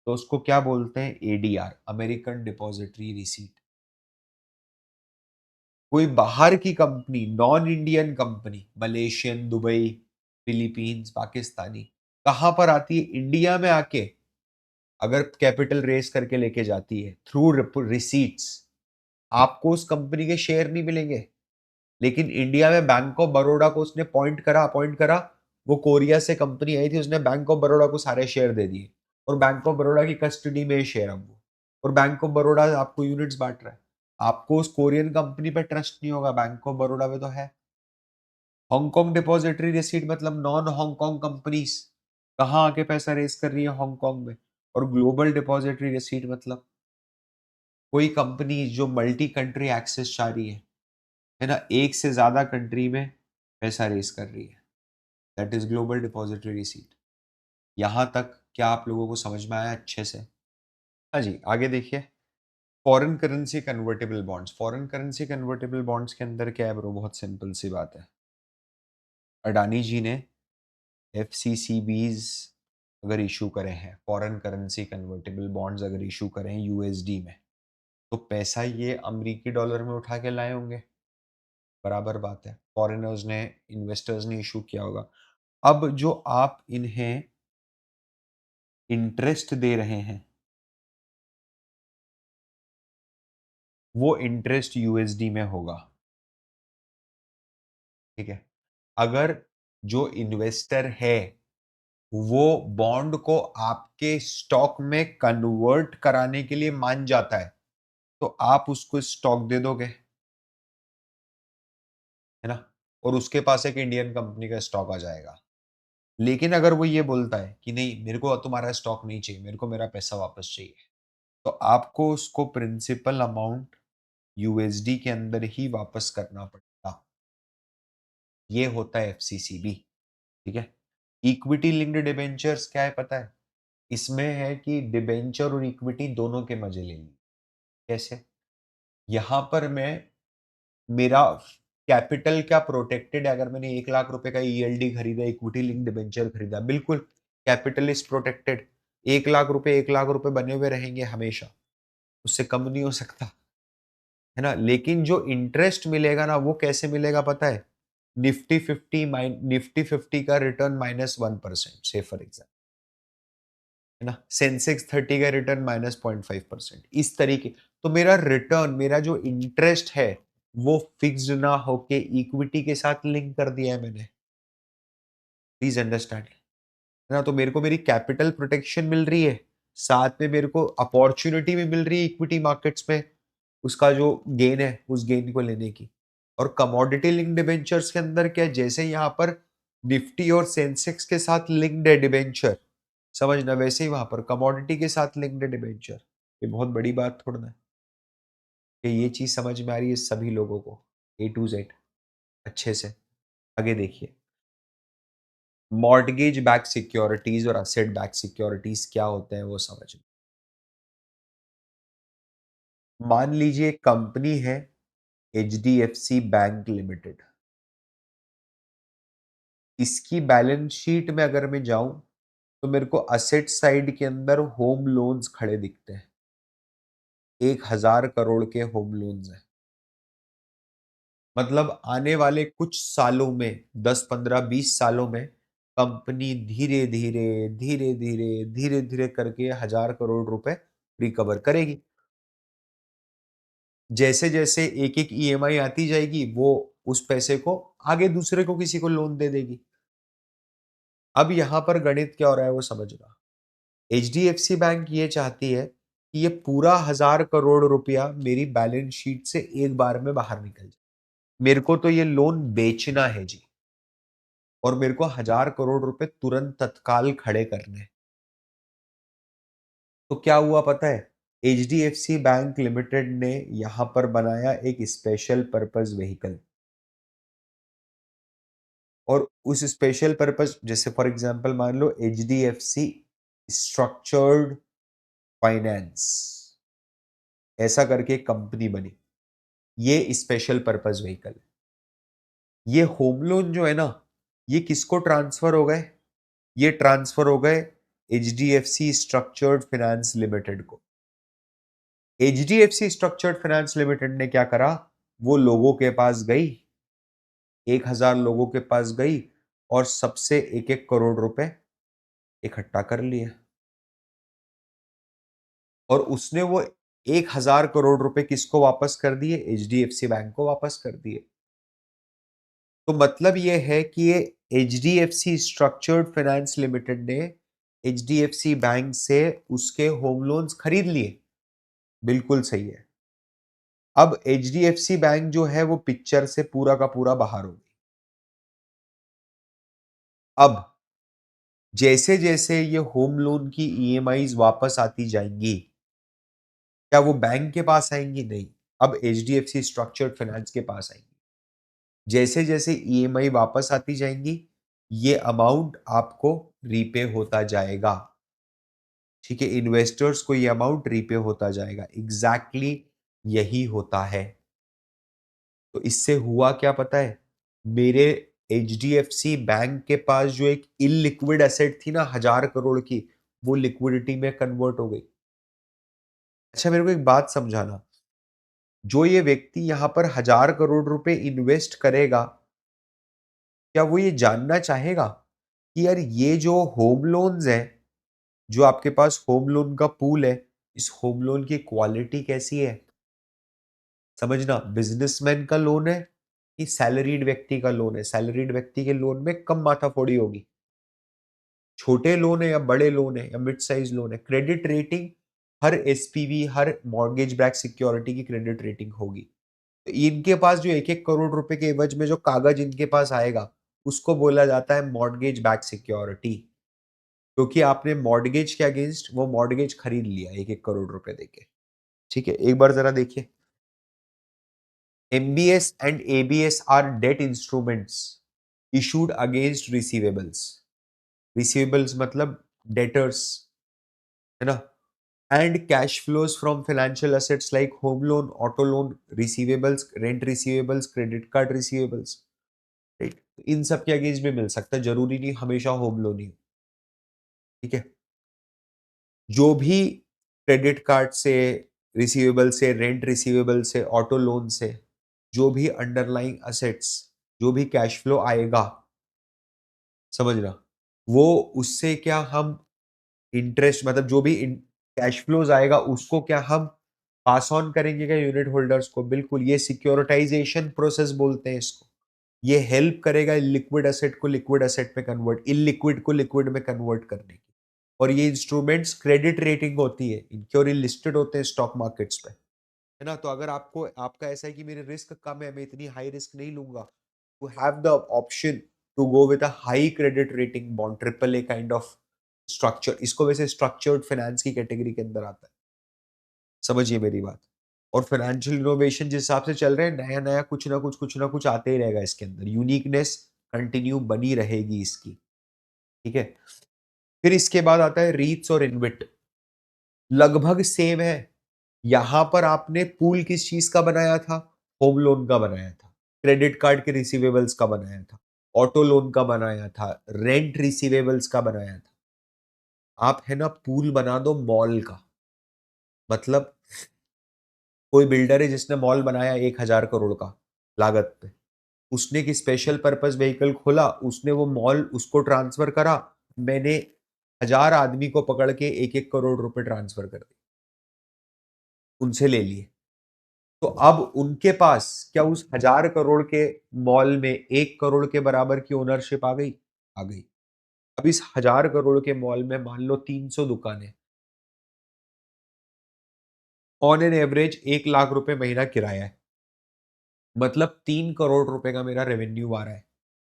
तो उसको क्या बोलते हैं? ADR, American depository receipt. कोई बाहर की company, non Indian company, Malaysian, Dubai, Philippines, Pakistani, कहां पर आती है? इंडिया में आके अगर कैपिटल रेस करके लेके जाती है थ्रू रिसीट्स, आपको उस कंपनी के शेयर नहीं मिलेंगे। लेकिन इंडिया में बैंक ऑफ बड़ौदा को उसने अपॉइंट करा, वो कोरिया से कंपनी आई थी, उसने बैंक ऑफ बड़ौदा को सारे शेयर दे दिए और बैंक ऑफ बड़ौदा की कस्टडी में शेयर अब वो, और बैंक ऑफ बड़ौदा आपको यूनिट्स बांट रहा है। आपको उस कोरियन कंपनी पे ट्रस्ट नहीं होगा, बैंक ऑफ बड़ौदा में तो है। हांगकांग डिपॉजिटरी रिसीट मतलब नॉन हांगकांग कंपनीज कहाँ आके पैसा रेस कर रही है? हांगकांग में। और ग्लोबल डिपॉजिटरी रिसीट मतलब कोई कंपनी जो मल्टी कंट्री एक्सेस चाह रही है ना, एक से ज्यादा कंट्री में पैसा रेस कर रही है, that is global depository receipt. यहां तक क्या आप लोगों को समझ में आया अच्छे से? हाँ जी, आगे देखिए। Foreign currency convertible bonds, foreign currency convertible bonds के अंदर क्या है ब्रो? बहुत सिंपल सी बात है। अडानी जी ने एफसीसीबीज अगर इशू करे हैं, फॉरेन करेंसी कन्वर्टेबल बॉन्ड्स अगर इशू करें यूएसडी में, तो पैसा ये अमेरिकी डॉलर में उठा के लाए होंगे, बराबर बात है। फॉरेनर्स ने, इन्वेस्टर्स ने इशू किया होगा। अब जो आप इन्हें इंटरेस्ट दे रहे हैं, वो इंटरेस्ट यूएसडी में होगा, ठीक है। अगर जो इन्वेस्टर है वो बॉन्ड को आपके स्टॉक में कन्वर्ट कराने के लिए मान जाता है, तो आप उसको स्टॉक दे दोगे, है ना, और उसके पास एक इंडियन कंपनी का स्टॉक आ जाएगा। लेकिन अगर वो ये बोलता है कि नहीं, मेरे को तुम्हारा स्टॉक नहीं चाहिए, मेरे को मेरा पैसा वापस चाहिए, तो आपको उसको प्रिंसिपल अमाउंट यूएसडी के अंदर ही वापस करना पड़ेगा। ये होता है एफसीसीबी, ठीक है। इक्विटी लिंक्ड डिबेंचर्स क्या है पता है? इसमें है कि डिबेंचर और इक्विटी दोनों के मजे ले ली। कैसे? यहां पर मैं, मेरा कैपिटल क्या प्रोटेक्टेड है? अगर मैंने 1 लाख रुपए का ईएलडी खरीदा, इक्विटी लिंक डिबेंचर खरीदा, बिल्कुल कैपिटल इज प्रोटेक्टेड। 1 लाख रुपए 1 लाख रुपए बने हुए रहेंगे हमेशा, उससे कम नहीं हो सकता, है ना। लेकिन जो इंटरेस्ट मिलेगा ना, वो कैसे मिलेगा पता है? निफ्टी 50 का रिटर्न -1%, से फॉर एग्जाम्पल, है ना, सेंसेक्स 30 का रिटर्न -0.5%, इस तरीके। तो मेरा रिटर्न, मेरा जो इंटरेस्ट है, वो फिक्स्ड ना होके इक्विटी के साथ लिंक कर दिया है मैंने। प्लीज अंडरस्टैंड, है ना। तो मेरे को मेरी कैपिटल प्रोटेक्शन मिल रही है, साथ में मेरे को अपॉर्चुनिटी भी मिल रही है इक्विटी मार्केट्स में उसका जो गेन है, उस गेन को लेने की। और कमोडिटी लिंक डिबेंचर्स के अंदर क्या है? जैसे यहाँ पर निफ्टी और सेंसेक्स के साथ लिंक्ड है डिबेंचर, समझना, वैसे ही वहां पर कमोडिटी के साथ लिंक्ड है डिबेंचर। ये बहुत बड़ी बात थोड़ा ना है, कि ये चीज समझ में आ रही है सभी लोगों को, ए टू जेड अच्छे से। आगे देखिए, मॉर्टगेज बैक सिक्योरिटीज और असेट बैक सिक्योरिटीज क्या होते हैं वो समझ। मान लीजिए एक कंपनी है एचडीएफसी बैंक लिमिटेड, इसकी बैलेंस शीट में अगर मैं जाऊं, तो मेरे को असेट साइड के अंदर होम लोन्स खड़े दिखते हैं, 1,000 करोड़ के होम लोन्स हैं। मतलब आने वाले कुछ सालों में, 10 15 20 सालों में, कंपनी धीरे धीरे धीरे धीरे धीरे धीरे करके 1,000 करोड़ रुपए रिकवर करेगी। जैसे जैसे एक एक ईएमआई आती जाएगी, वो उस पैसे को आगे दूसरे को, किसी को लोन दे देगी। अब यहां पर गणित क्या हो रहा है वो समझना। एचडीएफसी बैंक ये चाहती है कि ये पूरा 1,000 करोड़ रुपया मेरी बैलेंस शीट से एक बार में बाहर निकल जाए। मेरे को तो ये लोन बेचना है जी, और मेरे को 1,000 करोड़ रुपए तुरंत तत्काल खड़े करने हैं। तो क्या हुआ पता है? एचडीएफसी बैंक लिमिटेड ने यहां पर बनाया एक स्पेशल पर्पस व्हीकल, और उस स्पेशल पर्पस, जैसे फॉर एग्जांपल मान लो एचडीएफसी स्ट्रक्चर्ड फाइनेंस, ऐसा करके एक कंपनी बनी। ये स्पेशल पर्पस व्हीकल। ये होम लोन जो है ना, ये किसको ट्रांसफर हो गए? ये ट्रांसफर हो गए एचडीएफसी स्ट्रक्चर्ड फाइनेंस लिमिटेड को। एचडीएफसी स्ट्रक्चर्ड फाइनेंस लिमिटेड ने क्या करा? वो लोगों के पास गई, 1,000 लोगों के पास गई और सबसे 1-1 करोड़ रुपए इकट्ठा कर लिए, और उसने वो 1,000 करोड़ रुपए किसको वापस कर दिए? एचडीएफसी बैंक को वापस कर दिए। तो मतलब ये है कि ये एचडीएफसी स्ट्रक्चर्ड फाइनेंस लिमिटेड ने एचडीएफसी बैंक से उसके होम लोन्स खरीद लिए। बिल्कुल सही है। अब एचडीएफसी बैंक जो है वो पिक्चर से पूरा का पूरा बाहर हो गई। अब जैसे जैसे ये होम लोन की ईएमआईज वापस आती जाएंगी, क्या वो बैंक के पास आएंगी? नहीं, अब एचडीएफसी स्ट्रक्चर्ड फाइनेंस के पास आएंगी। जैसे जैसे ईएमआई वापस आती जाएंगी, ये अमाउंट आपको रीपे होता जाएगा। ठीक है, इन्वेस्टर्स को ये अमाउंट रीपे होता जाएगा। एग्जैक्टली यही होता है। तो इससे हुआ क्या पता है? मेरे एचडीएफसी बैंक के पास जो एक इलिक्विड एसेट थी ना 1,000 करोड़ की, वो लिक्विडिटी में कन्वर्ट हो गई। अच्छा, मेरे को एक बात समझाना, जो ये व्यक्ति यहां पर 1,000 करोड़ रुपए इन्वेस्ट करेगा, क्या वो ये जानना चाहेगा कि यार ये जो होम लोन्स है, जो आपके पास होम लोन का पूल है, इस होम लोन की क्वालिटी कैसी है? समझना, बिजनेसमैन का लोन है कि सैलरीड व्यक्ति का लोन है? सैलरीड व्यक्ति के लोन में कम माथाफोड़ी होगी। छोटे लोन है या बड़े लोन है या मिड साइज लोन है, क्रेडिट रेटिंग, हर एसपीवी, हर मॉर्गेज बैक सिक्योरिटी की क्रेडिट रेटिंग होगी। तो इनके पास जो 1-1 करोड़ रुपए के एवज में जो कागज इनके पास आएगा, उसको बोला जाता है मॉर्गेज बैक सिक्योरिटी, क्योंकि आपने मॉर्गेज के अगेंस्ट वो मॉर्गेज खरीद लिया 1-1 करोड़ रुपए देके। ठीक है, एक बार जरा देखिए। MBS and ABS are debt instruments issued against receivables. Receivables मतलब डेटर्स, है ना? And cash flows from financial assets like home loan, auto loan, receivables, rent receivables, credit card receivables. Right, इन सब के अगेंस्ट भी मिल सकता है, जरूरी नहीं हमेशा होम लोन ही। ठीक है, जो भी क्रेडिट कार्ड से, रिसीवेबल से, रेंट रिसीवेबल से, ऑटो लोन से, जो भी अंडरलाइंग असेट्स, जो भी कैश फ्लो आएगा, समझना, वो उससे क्या हम इंटरेस्ट, मतलब जो भी कैश फ्लोज आएगा उसको क्या हम पास ऑन करेंगे क्या यूनिट होल्डर्स को? बिल्कुल, ये सिक्योरिटाइजेशन प्रोसेस बोलते हैं इसको। ये हेल्प करेगा लिक्विड एसेट को लिक्विड एसेट में कन्वर्ट, इलिक्विड को लिक्विड में कन्वर्ट करने की। और ये इंस्ट्रूमेंट्स क्रेडिट रेटिंग होती है इनकी, और ये लिस्टेड होते हैं स्टॉक मार्केट्स पे, है ना? तो अगर आपको, आपका ऐसा है कि मेरे रिस्क कम है, मैं इतनी हाई रिस्क नहीं लूंगा, to have the option to go with a high credit rating bond, triple A kind of structure, इसको वैसे स्ट्रक्चर्ड फाइनेंस की कैटेगरी के अंदर आता है। समझिए मेरी बात। और फाइनेंशियल इनोवेशन जिस हिसाब से चल रहे हैं, नया नया कुछ ना कुछ आते ही रहेगा इसके अंदर, यूनिकनेस कंटिन्यू बनी रहेगी इसकी। ठीक है, फिर इसके बाद आता है रीट्स और इनविट। लगभग सेम है। यहां पर आपने पूल किस चीज का बनाया था? होम लोन का बनाया था। क्रेडिट कार्ड के रिसीवेबल्स का बनाया था। ऑटो लोन का बनाया था। रेंट रिसीवेबल्स का बनाया था। आप है ना पूल बना दो मॉल का। मतलब कोई बिल्डर है जिसने मॉल बनाया 1,000 करोड़ का लागत पे, उसने एक स्पेशल पर्पस व्हीकल खोला, उसने वो मॉल उसको ट्रांसफर करा, मैंने 1,000 आदमी को पकड़ के 1-1 करोड़ रुपए ट्रांसफर कर दिए, उनसे ले लिए। तो अब उनके पास क्या उस 1,000 करोड़ के मॉल में 1 करोड़ के बराबर की ओनरशिप आ गई? आ गई। अब इस 1,000 करोड़ के मॉल में मान लो 300 दुकानें, ऑन एन एवरेज 1 लाख रुपए महीना किराया है, मतलब 3 करोड़ रुपए का मेरा रेवेन्यू आ रहा है,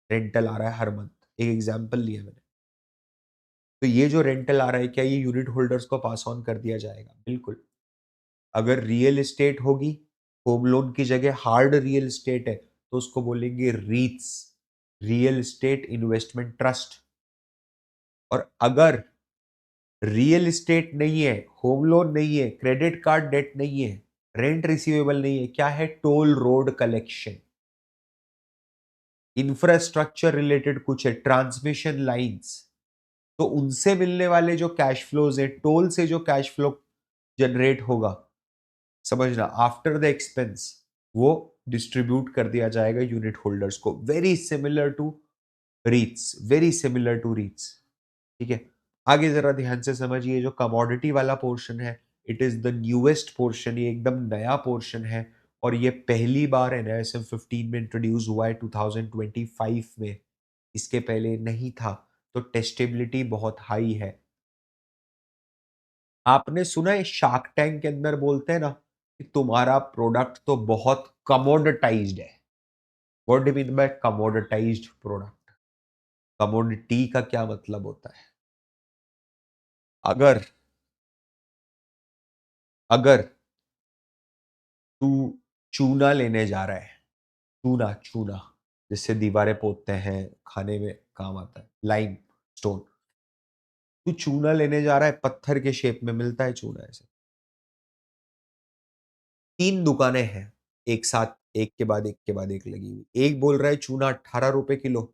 रेंटल आ रहा है हर मंथ। एक एग्जाम्पल लिया मैंने। तो ये जो रेंटल आ रहा है, क्या ये यूनिट होल्डर्स को पास ऑन कर दिया जाएगा? बिल्कुल। अगर रियल एस्टेट होगी, होम लोन की जगह हार्ड रियल एस्टेट है, तो उसको बोलेंगे रीट्स, रियल एस्टेट इन्वेस्टमेंट ट्रस्ट। और अगर रियल एस्टेट नहीं है, होम लोन नहीं है, क्रेडिट कार्ड डेट नहीं है, रेंट रिसीवेबल नहीं है, क्या है? Toll road collection, infrastructure related कुछ है, ट्रांसमिशन लाइंस, तो उनसे मिलने वाले जो कैश फ्लोज है, टोल से जो कैश फ्लो जनरेट होगा, समझना, आफ्टर द एक्सपेंस, वो डिस्ट्रीब्यूट कर दिया जाएगा यूनिट होल्डर्स को। Very similar to REITs, very similar to REITs. ठीक है, आगे जरा ध्यान से समझिए, जो कमोडिटी वाला पोर्शन है, it is the newest portion, ये एकदम नया पोर्शन है, और ये पहली बार एनआईएसएम 15 में इंट्रोड्यूस हुआ है 2025 में, इसके पहले नहीं था, तो टेस्टेबिलिटी बहुत हाई है। आपने सुना है शार्क टैंक के अंदर बोलते हैं ना कि तुम्हारा प्रोडक्ट तो बहुत कमोडिटाइज्ड है। What do mean by commoditized product? Commodity का क्या मतलब होता है? अगर अगर तू चूना लेने जा रहा है, चूना चूना जिससे दीवारें पोतते हैं, खाने में काम आता है, लाइम स्टोन, तू चूना लेने जा रहा है, पत्थर के शेप में मिलता है चूना ऐसे, तीन दुकानें हैं एक साथ, एक के बाद एक के बाद एक लगी हुई, एक बोल रहा है चूना 18 रुपए किलो,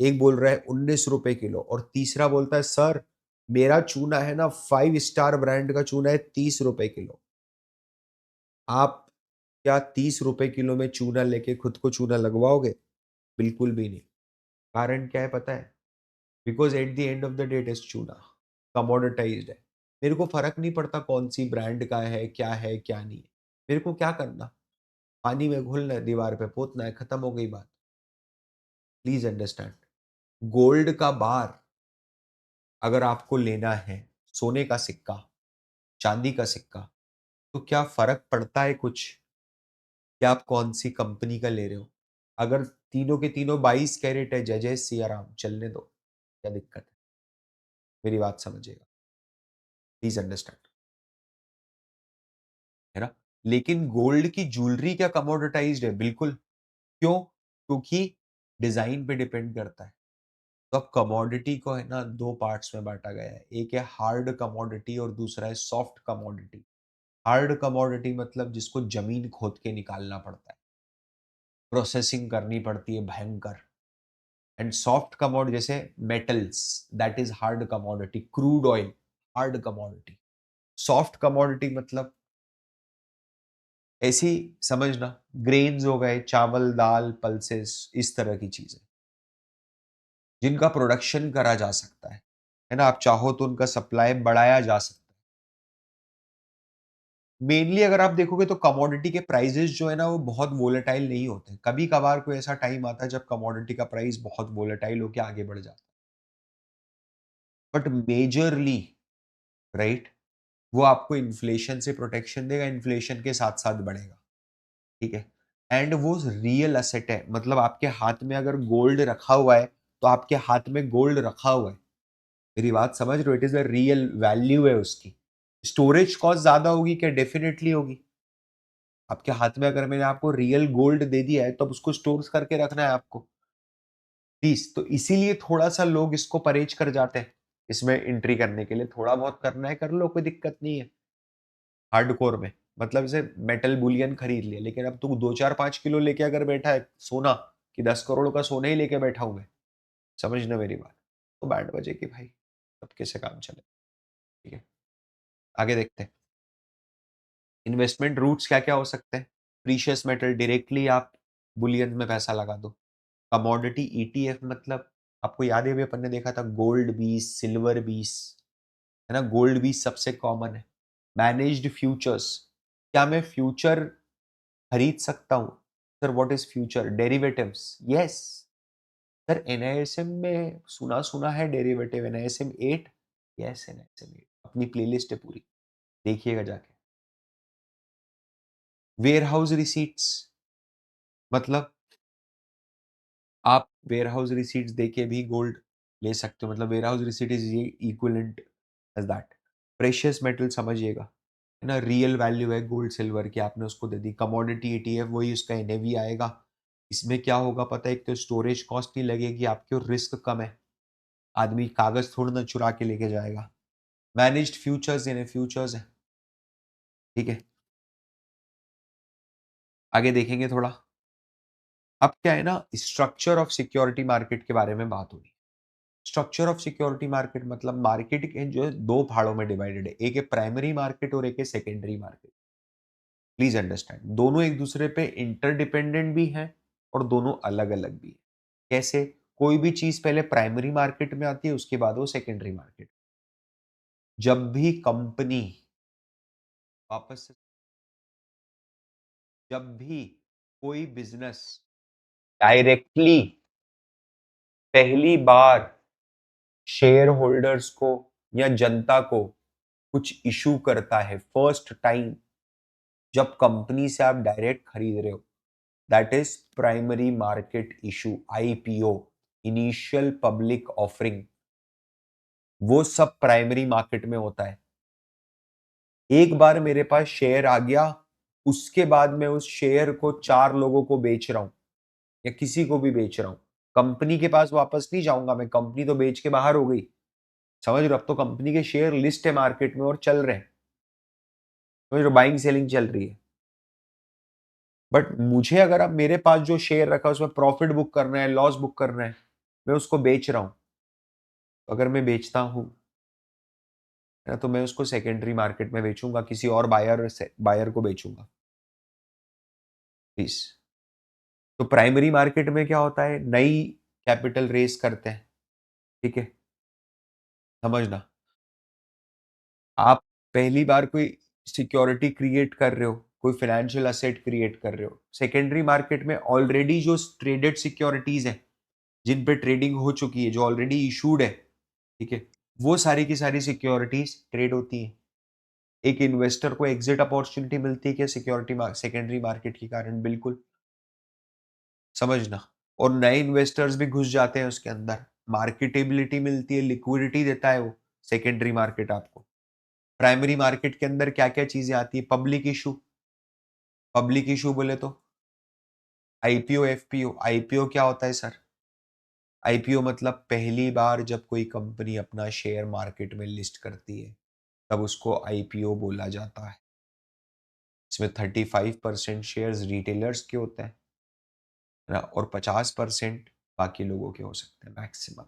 एक बोल रहा है 19 रुपए किलो, और तीसरा बोलता है सर मेरा चूना है ना 5 स्टार ब्रांड का चूना है 30 रुपए किलो। आप क्या 30 रुपए किलो में चूना लेके खुद को चूना लगवाओगे? बिल्कुल भी नहीं। कारण क्या है पता है? Because at the end of the day it is चूना, कमोडिटाइज्ड है। मेरे को फर्क नहीं पड़ता कौन सी ब्रांड का है क्या नहीं है, मेरे को क्या करना, पानी में घुलना है, दीवार पे पोतना है, खत्म हो गई बात। प्लीज अंडरस्टैंड, गोल्ड का बार अगर आपको लेना है, सोने का सिक्का, चांदी का सिक्का, तो क्या फर्क पड़ता है कुछ कि आप कौन सी कंपनी का ले रहे हो? अगर तीनों के तीनों 22 कैरेट है, जय जय सिया राम, चलने दो, क्या दिक्कत है? मेरी बात समझिएगा, प्लीज अंडरस्टैंड, है ना? लेकिन गोल्ड की ज्वेलरी क्या कमोडिटाइज्ड है? बिल्कुल। क्यों? क्योंकि डिजाइन पे डिपेंड करता है। तो अब कमोडिटी को है ना दो पार्ट्स में बांटा गया है, एक है हार्ड कमोडिटी और दूसरा है सॉफ्ट कमोडिटी। हार्ड कमोडिटी मतलब जिसको जमीन खोद के निकालना पड़ता है, प्रोसेसिंग करनी पड़ती है भयंकर। एंड सॉफ्ट कमोडिटी जैसे metals, that is hard commodity, crude oil, hard commodity. Soft commodity मतलब ऐसी समझना, ग्रेन्स हो गए, चावल दाल पल्सेस, इस तरह की चीजें जिनका प्रोडक्शन करा जा सकता है ना, आप चाहो तो उनका सप्लाई बढ़ाया जा सकता है। मेनली अगर आप देखोगे तो कमोडिटी के प्राइसेस जो है ना वो बहुत वोलेटाइल नहीं होते, कभी कभार कोई ऐसा टाइम आता है जब कमोडिटी का प्राइस बहुत वोलेटाइल होकर आगे बढ़ जाता है, बट मेजरली, राइट, वो आपको इन्फ्लेशन से प्रोटेक्शन देगा, इन्फ्लेशन के साथ साथ बढ़ेगा। ठीक है, एंड वो रियल असेट है, मतलब आपके हाथ में अगर गोल्ड रखा हुआ है तो आपके हाथ में गोल्ड रखा हुआ है, मेरी बात समझ रहे हो? It is a real value है उसकी। स्टोरेज कॉस्ट ज्यादा होगी क्या? डेफिनेटली होगी। आपके हाथ में अगर मैंने आपको रियल गोल्ड दे दिया है तो अब उसको स्टोर करके रखना है आपको, प्लीज। तो इसीलिए थोड़ा सा लोग इसको परहेज कर जाते हैं, इसमें एंट्री करने के लिए थोड़ा बहुत करना है कर लो, कोई दिक्कत नहीं है। हार्डकोर में मतलब जैसे मेटल बुलियन खरीद लिया, लेकिन अब तू 2 4 5 किलो लेके अगर बैठा है सोना, कि 10 करोड़ का सोना ही लेके बैठा हूं मैं, समझना मेरी बात, तो बैंड बजेगी भाई, अब कैसे काम चले। ठीक है, आगे देखते हैं। इन्वेस्टमेंट रूट्स क्या क्या हो सकते हैं? प्रीशियस मेटल, डायरेक्टली आप बुलियन में पैसा लगा दो। कमोडिटी ईटीएफ मतलब, आपको याद है अभी अपन ने देखा था गोल्ड 20, सिल्वर 20, है ना, गोल्ड 20 सबसे कॉमन है। मैनेज्ड फ्यूचर्स, क्या मैं फ्यूचर खरीद सकता हूँ? Sir what is future? Derivatives, yes. Sir NISM में सुना सुना है डेरिवेटिव, एनआईएसएम 8, यस एनआईएसएम 8, अपनी प्लेलिस्ट है पूरी, देखिएगा जाके। वेयर हाउस रिसीट्स, मतलब आप वेयर हाउस रिसीट्स देके भी गोल्ड ले सकते हो, मतलब वेयर हाउस रिसीट इज ये equivalent as that. Precious metal समझिएगा, है ना, रियल वैल्यू है गोल्ड सिल्वर की, आपने उसको दे दी। कमोडिटी ईटीएफ वही उसका एनएवी आएगा। इसमें क्या होगा पता है? एक तो स्टोरेज कॉस्ट नहीं लगेगी आपकी और रिस्क कम है, आदमी कागज थोड़ा ना चुरा के लेके जाएगा। मैनेज्ड फ्यूचर्स यानी फ्यूचर्स है, ठीक है। आगे देखेंगे थोड़ा। अब क्या है ना, स्ट्रक्चर ऑफ सिक्योरिटी मार्केट के बारे में बात हो रही है। स्ट्रक्चर ऑफ सिक्योरिटी मार्केट मतलब मार्केट के जो है 2 भाड़ों में डिवाइडेड है। एक है प्राइमरी मार्केट और एक है सेकेंडरी मार्केट। प्लीज अंडरस्टैंड, दोनों एक दूसरे पे इंटरडिपेंडेंट भी हैं और दोनों अलग-अलग भी हैं। कैसे? कोई भी चीज़ पहले प्राइमरी मार्केट में आती है, उसके बाद वो सेकेंडरी मार्केट। जब भी कंपनी वापस से जब भी कोई बिज़नेस डायरेक्टली पहली बार शेयर होल्डर्स को या जनता को कुछ इश्यू करता है फर्स्ट टाइम, जब कंपनी से आप डायरेक्ट खरीद रहे हो, that is primary market issue, IPO, initial public offering. वो सब प्राइमरी मार्केट में होता है। एक बार मेरे पास शेयर आ गया, उसके बाद मैं उस शेयर को 4 लोगों को बेच रहा हूं या किसी को भी बेच रहा हूं, कंपनी के पास वापस नहीं जाऊंगा मैं, कंपनी तो बेच के बाहर हो गई। समझ रहे हो? अब तो कंपनी के शेयर लिस्ट है मार्केट में और चल रहे हैं। समझ रहे हो? बाइंग सेलिंग चल रही है। बट मुझे अगर अब मेरे पास जो शेयर रखा है उसमें प्रॉफिट बुक करना है, लॉस बुक करना है, मैं उसको बेच रहा हूं। तो अगर मैं बेचता हूं ना, तो मैं उसको सेकेंडरी मार्केट में बेचूंगा, किसी और बायर को बेचूंगा। प्लीज। तो प्राइमरी मार्केट में क्या होता है, नई कैपिटल रेस करते हैं। ठीक है, समझना। आप पहली बार कोई सिक्योरिटी क्रिएट कर रहे हो, कोई फाइनेंशियल असेट क्रिएट कर रहे हो, सेकेंडरी मार्केट में ऑलरेडी जो ट्रेडेड सिक्योरिटीज है, जिन पे ट्रेडिंग हो चुकी है, जो ऑलरेडी इशूड है, ठीक है, वो सारी की सारी सिक्योरिटीज ट्रेड होती है। एक इन्वेस्टर को एग्जिट अपॉर्चुनिटी मिलती है क्या सिक्योरिटी सेकेंडरी मार्केट के कारण? बिल्कुल। समझना। और नए इन्वेस्टर्स भी घुस जाते हैं उसके अंदर, मार्केटेबिलिटी मिलती है, लिक्विडिटी देता है वो सेकेंडरी मार्केट आपको। प्राइमरी मार्केट के अंदर क्या क्या चीजें आती है? Public issue. पब्लिक इशू बोले तो आईपीओ, एफपीओ। आईपीओ क्या होता है सर? आईपीओ मतलब पहली बार जब कोई कंपनी अपना शेयर मार्केट में लिस्ट करती है, तब उसको आईपीओ बोला जाता है। इसमें 35% शेयर्स रिटेलर्स के होते हैं ना, और 50% बाकी लोगों के हो सकते हैं मैक्सिमम।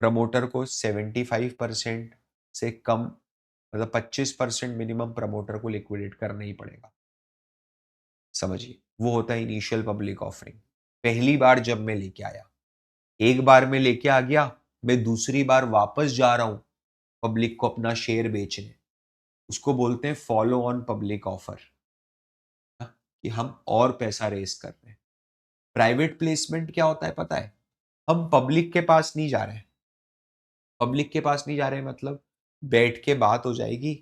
प्रमोटर को 75% से कम, मतलब 25% मिनिमम प्रमोटर को लिक्विडेट करना ही पड़ेगा। समझिए, वो होता है इनिशियल पब्लिक ऑफरिंग। पहली बार जब मैं लेके आया, एक बार मैं लेके आ गया, मैं दूसरी बार वापस जा रहा हूं पब्लिक को अपना शेयर बेचने, उसको बोलते हैं फॉलो ऑन पब्लिक ऑफर, कि हम और पैसा रेस कर रहे हैं। प्राइवेट प्लेसमेंट क्या होता है पता है? हम पब्लिक के पास नहीं जा रहे हैं। पब्लिक के पास नहीं जा रहे हैं मतलब बैठ के बात हो जाएगी,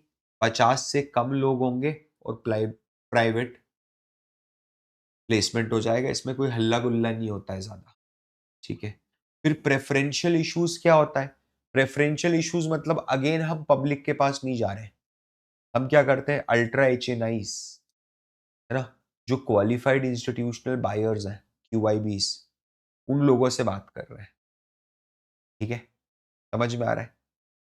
50 से कम लोग होंगे और प्राइवेट प्लेसमेंट हो जाएगा। इसमें कोई हल्ला गुल्ला नहीं होता है ज्यादा। ठीक है। फिर प्रेफरेंशियल इश्यूज क्या होता है? प्रेफरेंशियल इश्यूज मतलब अगेन हम पब्लिक के पास नहीं जा रहे हैं। हम क्या करते हैं, अल्ट्रा एचएनआईस, है ना, जो क्वालिफाइड इंस्टीट्यूशनल बायर्स हैं, क्यूआईबीस, उन लोगों से बात कर रहे हैं। ठीक है, समझ में आ रहा है?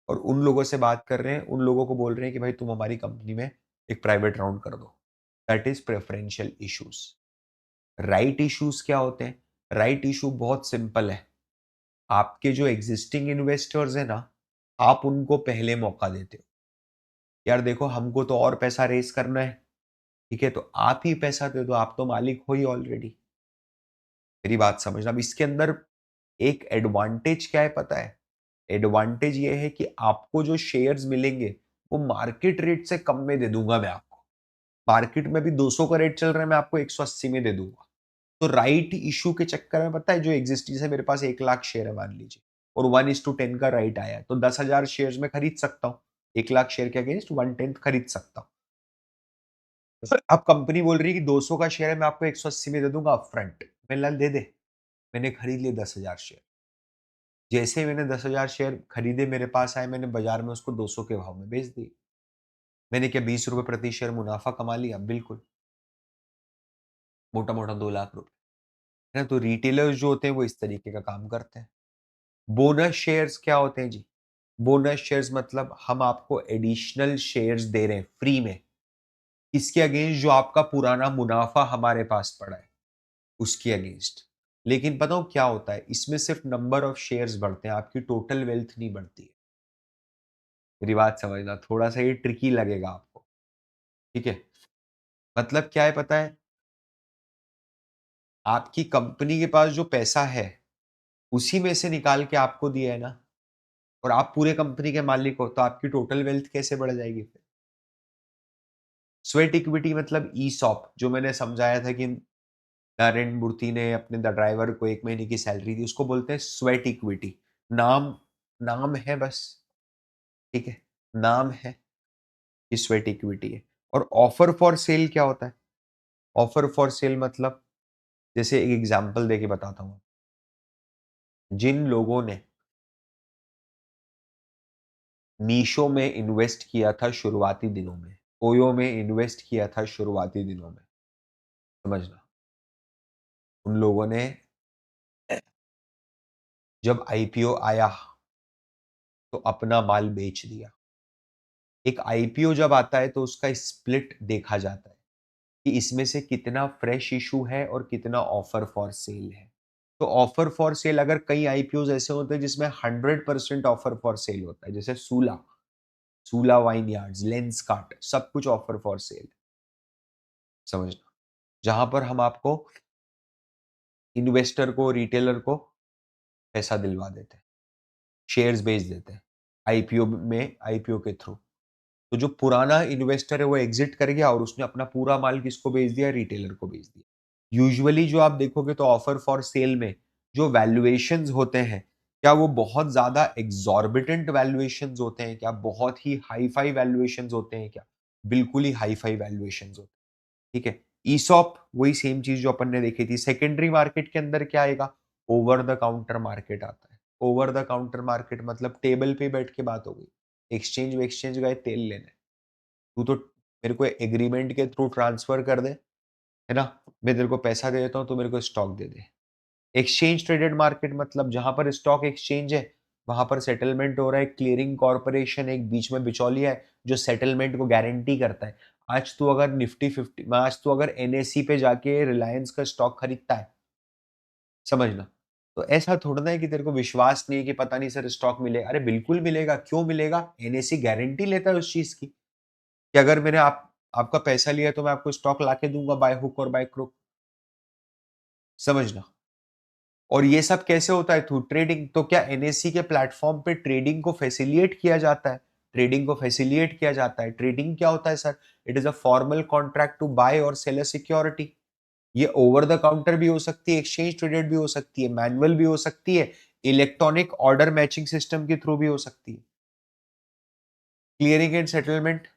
और उन लोगों से बात कर रहे हैं, उन लोगों को बोल रहे हैं कि भाई तुम हमारी कंपनी में एक प्राइवेट राउंड कर दो। That is preferential issues. Right issues क्या होते हैं? राइट इशू बहुत सिंपल है। आपके जो एग्जिस्टिंग इन्वेस्टर्स है ना, आप उनको पहले मौका देते हो। यार देखो, हमको तो और पैसा रेस करना है, ठीक है, तो आप ही पैसा दे दो, आप तो मालिक हो ही ऑलरेडी। मेरी बात समझना। अब इसके अंदर एक एडवांटेज क्या है पता है? एडवांटेज ये है कि आपको जो शेयर्स मिलेंगे वो मार्केट रेट से कम में दे दूंगा मैं आपको। मार्केट में भी 200 का रेट चल रहा है, मैं आपको 180 में दे दूंगा। तो राइट इशू के चक्कर में पता है, जो एग्जिस्टिंग है, मेरे पास 1 लाख शेयर है मान लीजिए, और 1:10 का राइट आया है, तो 10,000 शेयर में खरीद सकता हूँ। 1 लाख शेयर के अगेंस्ट 1/10 खरीद सकता हूँ। अब कंपनी बोल रही है कि 200 का शेयर है, मैं आपको 180 में दे दूंगा अपफ्रंट। मैंने दे दे। मैंने खरीद लिए 10,000 शेयर। जैसे ही मैंने 10,000 शेयर खरीदे, मेरे पास आए, मैंने बाजार में उसको 200 के भाव में बेच दिए। मैंने क्या 20 रुपए प्रति शेयर मुनाफा कमा लिया? बिल्कुल। मोटा मोटा 2 लाख रुपए, है ना? तो रिटेलर्स जो होते हैं वो इस तरीके का काम करते हैं। बोनस शेयर्स क्या होते हैं जी? बोनस शेयर्स मतलब हम आपको एडिशनल शेयर्स दे रहे हैं फ्री में। इसके अगेंस्ट जो आपका पुराना मुनाफा हमारे पास पड़ा है, उसके अगेंस्ट। लेकिन पता हो क्या होता है? इसमें सिर्फ नंबर ऑफ शेयर्स बढ़ते हैं, आपकी टोटल वेल्थ नहीं बढ़ती है। मेरी बात समझना, थोड़ा-सा ये ट्रिकी लगेगा आपको, ठीक है? मतलब क्या है पता है? आपकी कंपनी के पास जो पैसा है, उसी में से निकाल के आपको दिया है ना, और आप पूरे कंपनी के मालिक हो, तो आपकी टोटल वेल्थ कैसे बढ़ जाएगी फिर? स्वेट इक्विटी मतलब ईसॉप, जो मैंने समझाया था कि नारायण मूर्ति ने अपने द ड्राइवर को 1 महीने की सैलरी दी, उसको बोलते हैं स्वेट इक्विटी। नाम नाम है बस, ठीक है? नाम है कि स्वेट इक्विटी है। और ऑफर फॉर सेल क्या होता है? ऑफर फॉर सेल मतलब, जैसे एक एग्जांपल देके बताता हूँ। जिन लोगों ने मीशो में इन्वेस्ट किया था शुरुआती दिनों में, ओयो में इन्वेस्ट किया था शुरुआती दिनों में, समझना। उन लोगों ने जब आईपीओ आया, तो अपना माल बेच दिया। एक आईपीओ जब आता है तो उसका स्प्लिट देखा जाता है कि इसमें से कितना फ्रेश इशू है और कितना ऑफर फॉर सेल है। तो ऑफर फॉर सेल, अगर कई आईपीओ ऐसे होते हैं जिसमें 100% ऑफर फॉर सेल होता है, जैसे सूला, सूला वाइन यार्ड्स, लेंसकार्ट, सब कुछ ऑफर फॉर सेल, समझना। जहां पर हम आपको, इन्वेस्टर को, रिटेलर को पैसा दिलवा देते हैं, शेयर्स बेच देते हैं आईपीओ में, आईपीओ के थ्रू। तो जो पुराना इन्वेस्टर है वो एग्जिट कर गया और उसने अपना पूरा माल किसको बेच दिया? रिटेलर को बेच दिया। यूजुअली जो आप देखोगे तो ऑफर फॉर सेल में जो वैल्यूएशंस होते हैं, क्या वो बहुत ज्यादा एग्जॉर्बिटेंट वैल्यूएशंस होते हैं क्या? बहुत ही हाई फाई वैल्यूएशंस होते हैं क्या? बिल्कुल ही हाई फाई वैल्यूएशंस होते हैं, ठीक है। ईसॉप वही सेम चीज जो अपन ने देखी थी। सेकेंडरी मार्केट के अंदर क्या आएगा? ओवर द काउंटर मार्केट आता है। ओवर द काउंटर मार्केट मतलब टेबल पे बैठ के बात हो गई, एक्सचेंज एक्सचेंज गए तेल लेने, तू तो मेरे को एग्रीमेंट के थ्रू ट्रांसफर कर दे, है ना? मैं तेरे को पैसा दे देता हूँ, तो मेरे को स्टॉक दे दे। एक्सचेंज ट्रेडेड मार्केट मतलब जहां पर स्टॉक एक्सचेंज है, वहां पर सेटलमेंट हो रहा है। क्लियरिंग कॉर्पोरेशन एक बीच में बिचौलिया है जो सेटलमेंट को गारंटी करता है। आज तू अगर निफ्टी 50, आज तू अगर एनएससी पे जाके रिलायंस का स्टॉक खरीदता है, समझना, तो ऐसा थोड़ा ना है कि तेरे को विश्वास नहीं है कि पता नहीं सर स्टॉक मिलेगा। अरे बिल्कुल मिलेगा, क्यों मिलेगा? एनएससी गारंटी लेता है उस चीज की कि अगर मैंने आपका पैसा लिया तो मैं आपको स्टॉक लाके दूंगा, बाय हुक और बाय क्रुक, समझना। और ये सब कैसे होता है? Through trading. तो क्या एनएससी के प्लेटफॉर्म पे ट्रेडिंग को फैसिलिएट किया जाता है? ट्रेडिंग को फैसिलिएट किया जाता है। ट्रेडिंग क्या होता है sir? It is a formal contract to buy और सेल अ सिक्योरिटी। ये ओवर द काउंटर भी हो सकती है, एक्सचेंज ट्रेडेड भी हो सकती है, मैनुअल भी हो सकती है, इलेक्ट्रॉनिक ऑर्डर मैचिंग सिस्टम के थ्रू भी हो सकती है। क्लियरिंग एंड सेटलमेंट,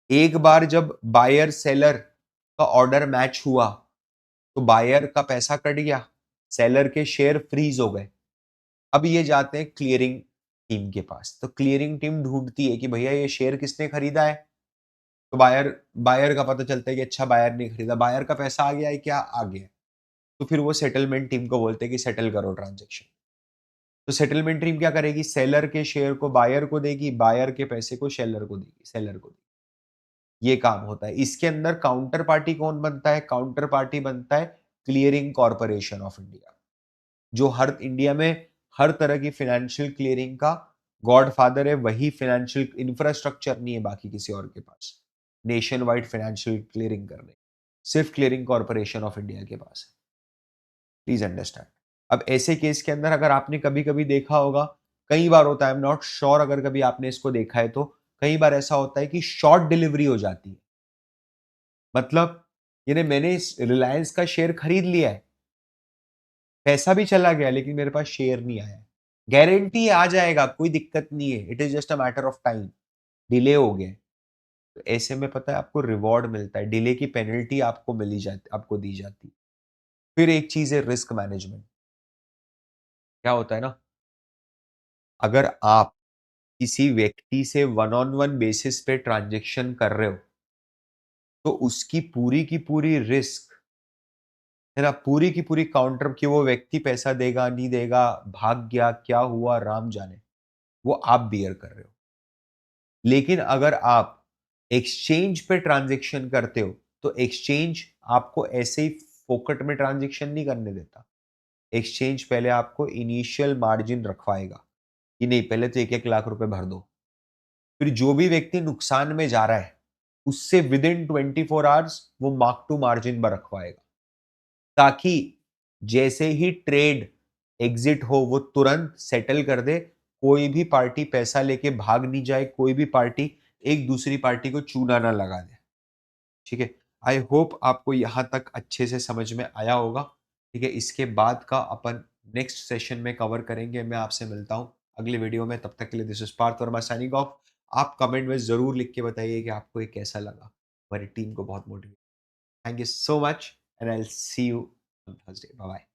एक बार जब बायर सेलर का ऑर्डर मैच हुआ, तो बायर का पैसा कट गया, सेलर के शेयर फ्रीज हो गए। अब ये जाते हैं क्लियरिंग टीम के पास, तो क्लियरिंग टीम ढूंढती है कि भैया ये शेयर किसने खरीदा है। तो बायर बायर का पता चलता है कि अच्छा बायर ने खरीदा, बायर का पैसा आ गया है क्या? आ गया। तो फिर वो सेटलमेंट टीम को बोलते हैं कि सेटल करो ट्रांजेक्शन। तो सेटलमेंट टीम क्या करेगी? सेलर के शेयर को बायर को देगी, बायर के पैसे को सेलर को देगी, सेलर को देगी। ये काम होता है। इसके अंदर काउंटर पार्टी कौन बनता है? काउंटर पार्टी बनता है क्लियरिंग कॉर्पोरेशन ऑफ इंडिया, जो हर इंडिया में हर तरह की फाइनेंशियल क्लियरिंग का गॉडफादर है। वही फाइनेंशियल इंफ्रास्ट्रक्चर नहीं है बाकी किसी और के पास, नेशन वाइड फाइनेंशियल क्लियरिंग करने, सिर्फ क्लियरिंग कॉर्पोरेशन ऑफ इंडिया के पास है। Please understand. अब ऐसे केस के अंदर अगर आपने कभी कभी देखा होगा, कई बार होता है, आई एम नॉट श्योर अगर कभी आपने इसको देखा है तो, कई बार ऐसा होता है कि शॉर्ट डिलीवरी हो जाती है। मतलब यानी मैंने रिलायंस का शेयर खरीद लिया है, पैसा भी चला गया, लेकिन मेरे पास शेयर नहीं आया। गारंटी आ जाएगा, कोई दिक्कत नहीं है, it is just a matter of time, delay हो गया। तो ऐसे में पता है आपको रिवॉर्ड मिलता है, डिले की पेनल्टी आपको मिली जाती, आपको दी जाती है। फिर एक चीज है रिस्क मैनेजमेंट। क्या होता है ना, अगर आप किसी व्यक्ति से वन ऑन वन बेसिस पे ट्रांजेक्शन कर रहे हो, तो उसकी पूरी की पूरी रिस्क, है ना, पूरी की पूरी काउंटर की, वो व्यक्ति पैसा देगा नहीं देगा, भाग गया, क्या हुआ, राम जाने, वो आप बियर कर रहे हो। लेकिन अगर आप एक्सचेंज पे ट्रांजेक्शन करते हो तो एक्सचेंज आपको ऐसे ही फोकट में ट्रांजेक्शन नहीं करने देता। एक्सचेंज पहले आपको इनिशियल मार्जिन रखवाएगा कि नहीं, पहले तो 1-1 लाख रुपए भर दो। फिर जो भी व्यक्ति नुकसान में जा रहा है, उससे विद इन 24 आवर्स वो मार्क टू मार्जिन पर रखवाएगा, ताकि जैसे ही ट्रेड एग्जिट हो वो तुरंत सेटल कर दे। कोई भी पार्टी पैसा लेके भाग नहीं जाए, कोई भी पार्टी एक दूसरी पार्टी को चूना ना लगा दे। ठीक है? आई होप आपको यहाँ तक अच्छे से समझ में आया होगा। ठीक है? इसके बाद का अपन नेक्स्ट सेशन में कवर करेंगे। मैं आपसे मिलता हूँ अगले वीडियो में। तब तक के लिए this is Parth Verma signing off. आप कमेंट में ज़रूर लिख के बताइए कि आपको ये कैसा लगा। हमारी टीम को बहुत motivate. Thank you so much and I will see you on Thursday. Bye bye.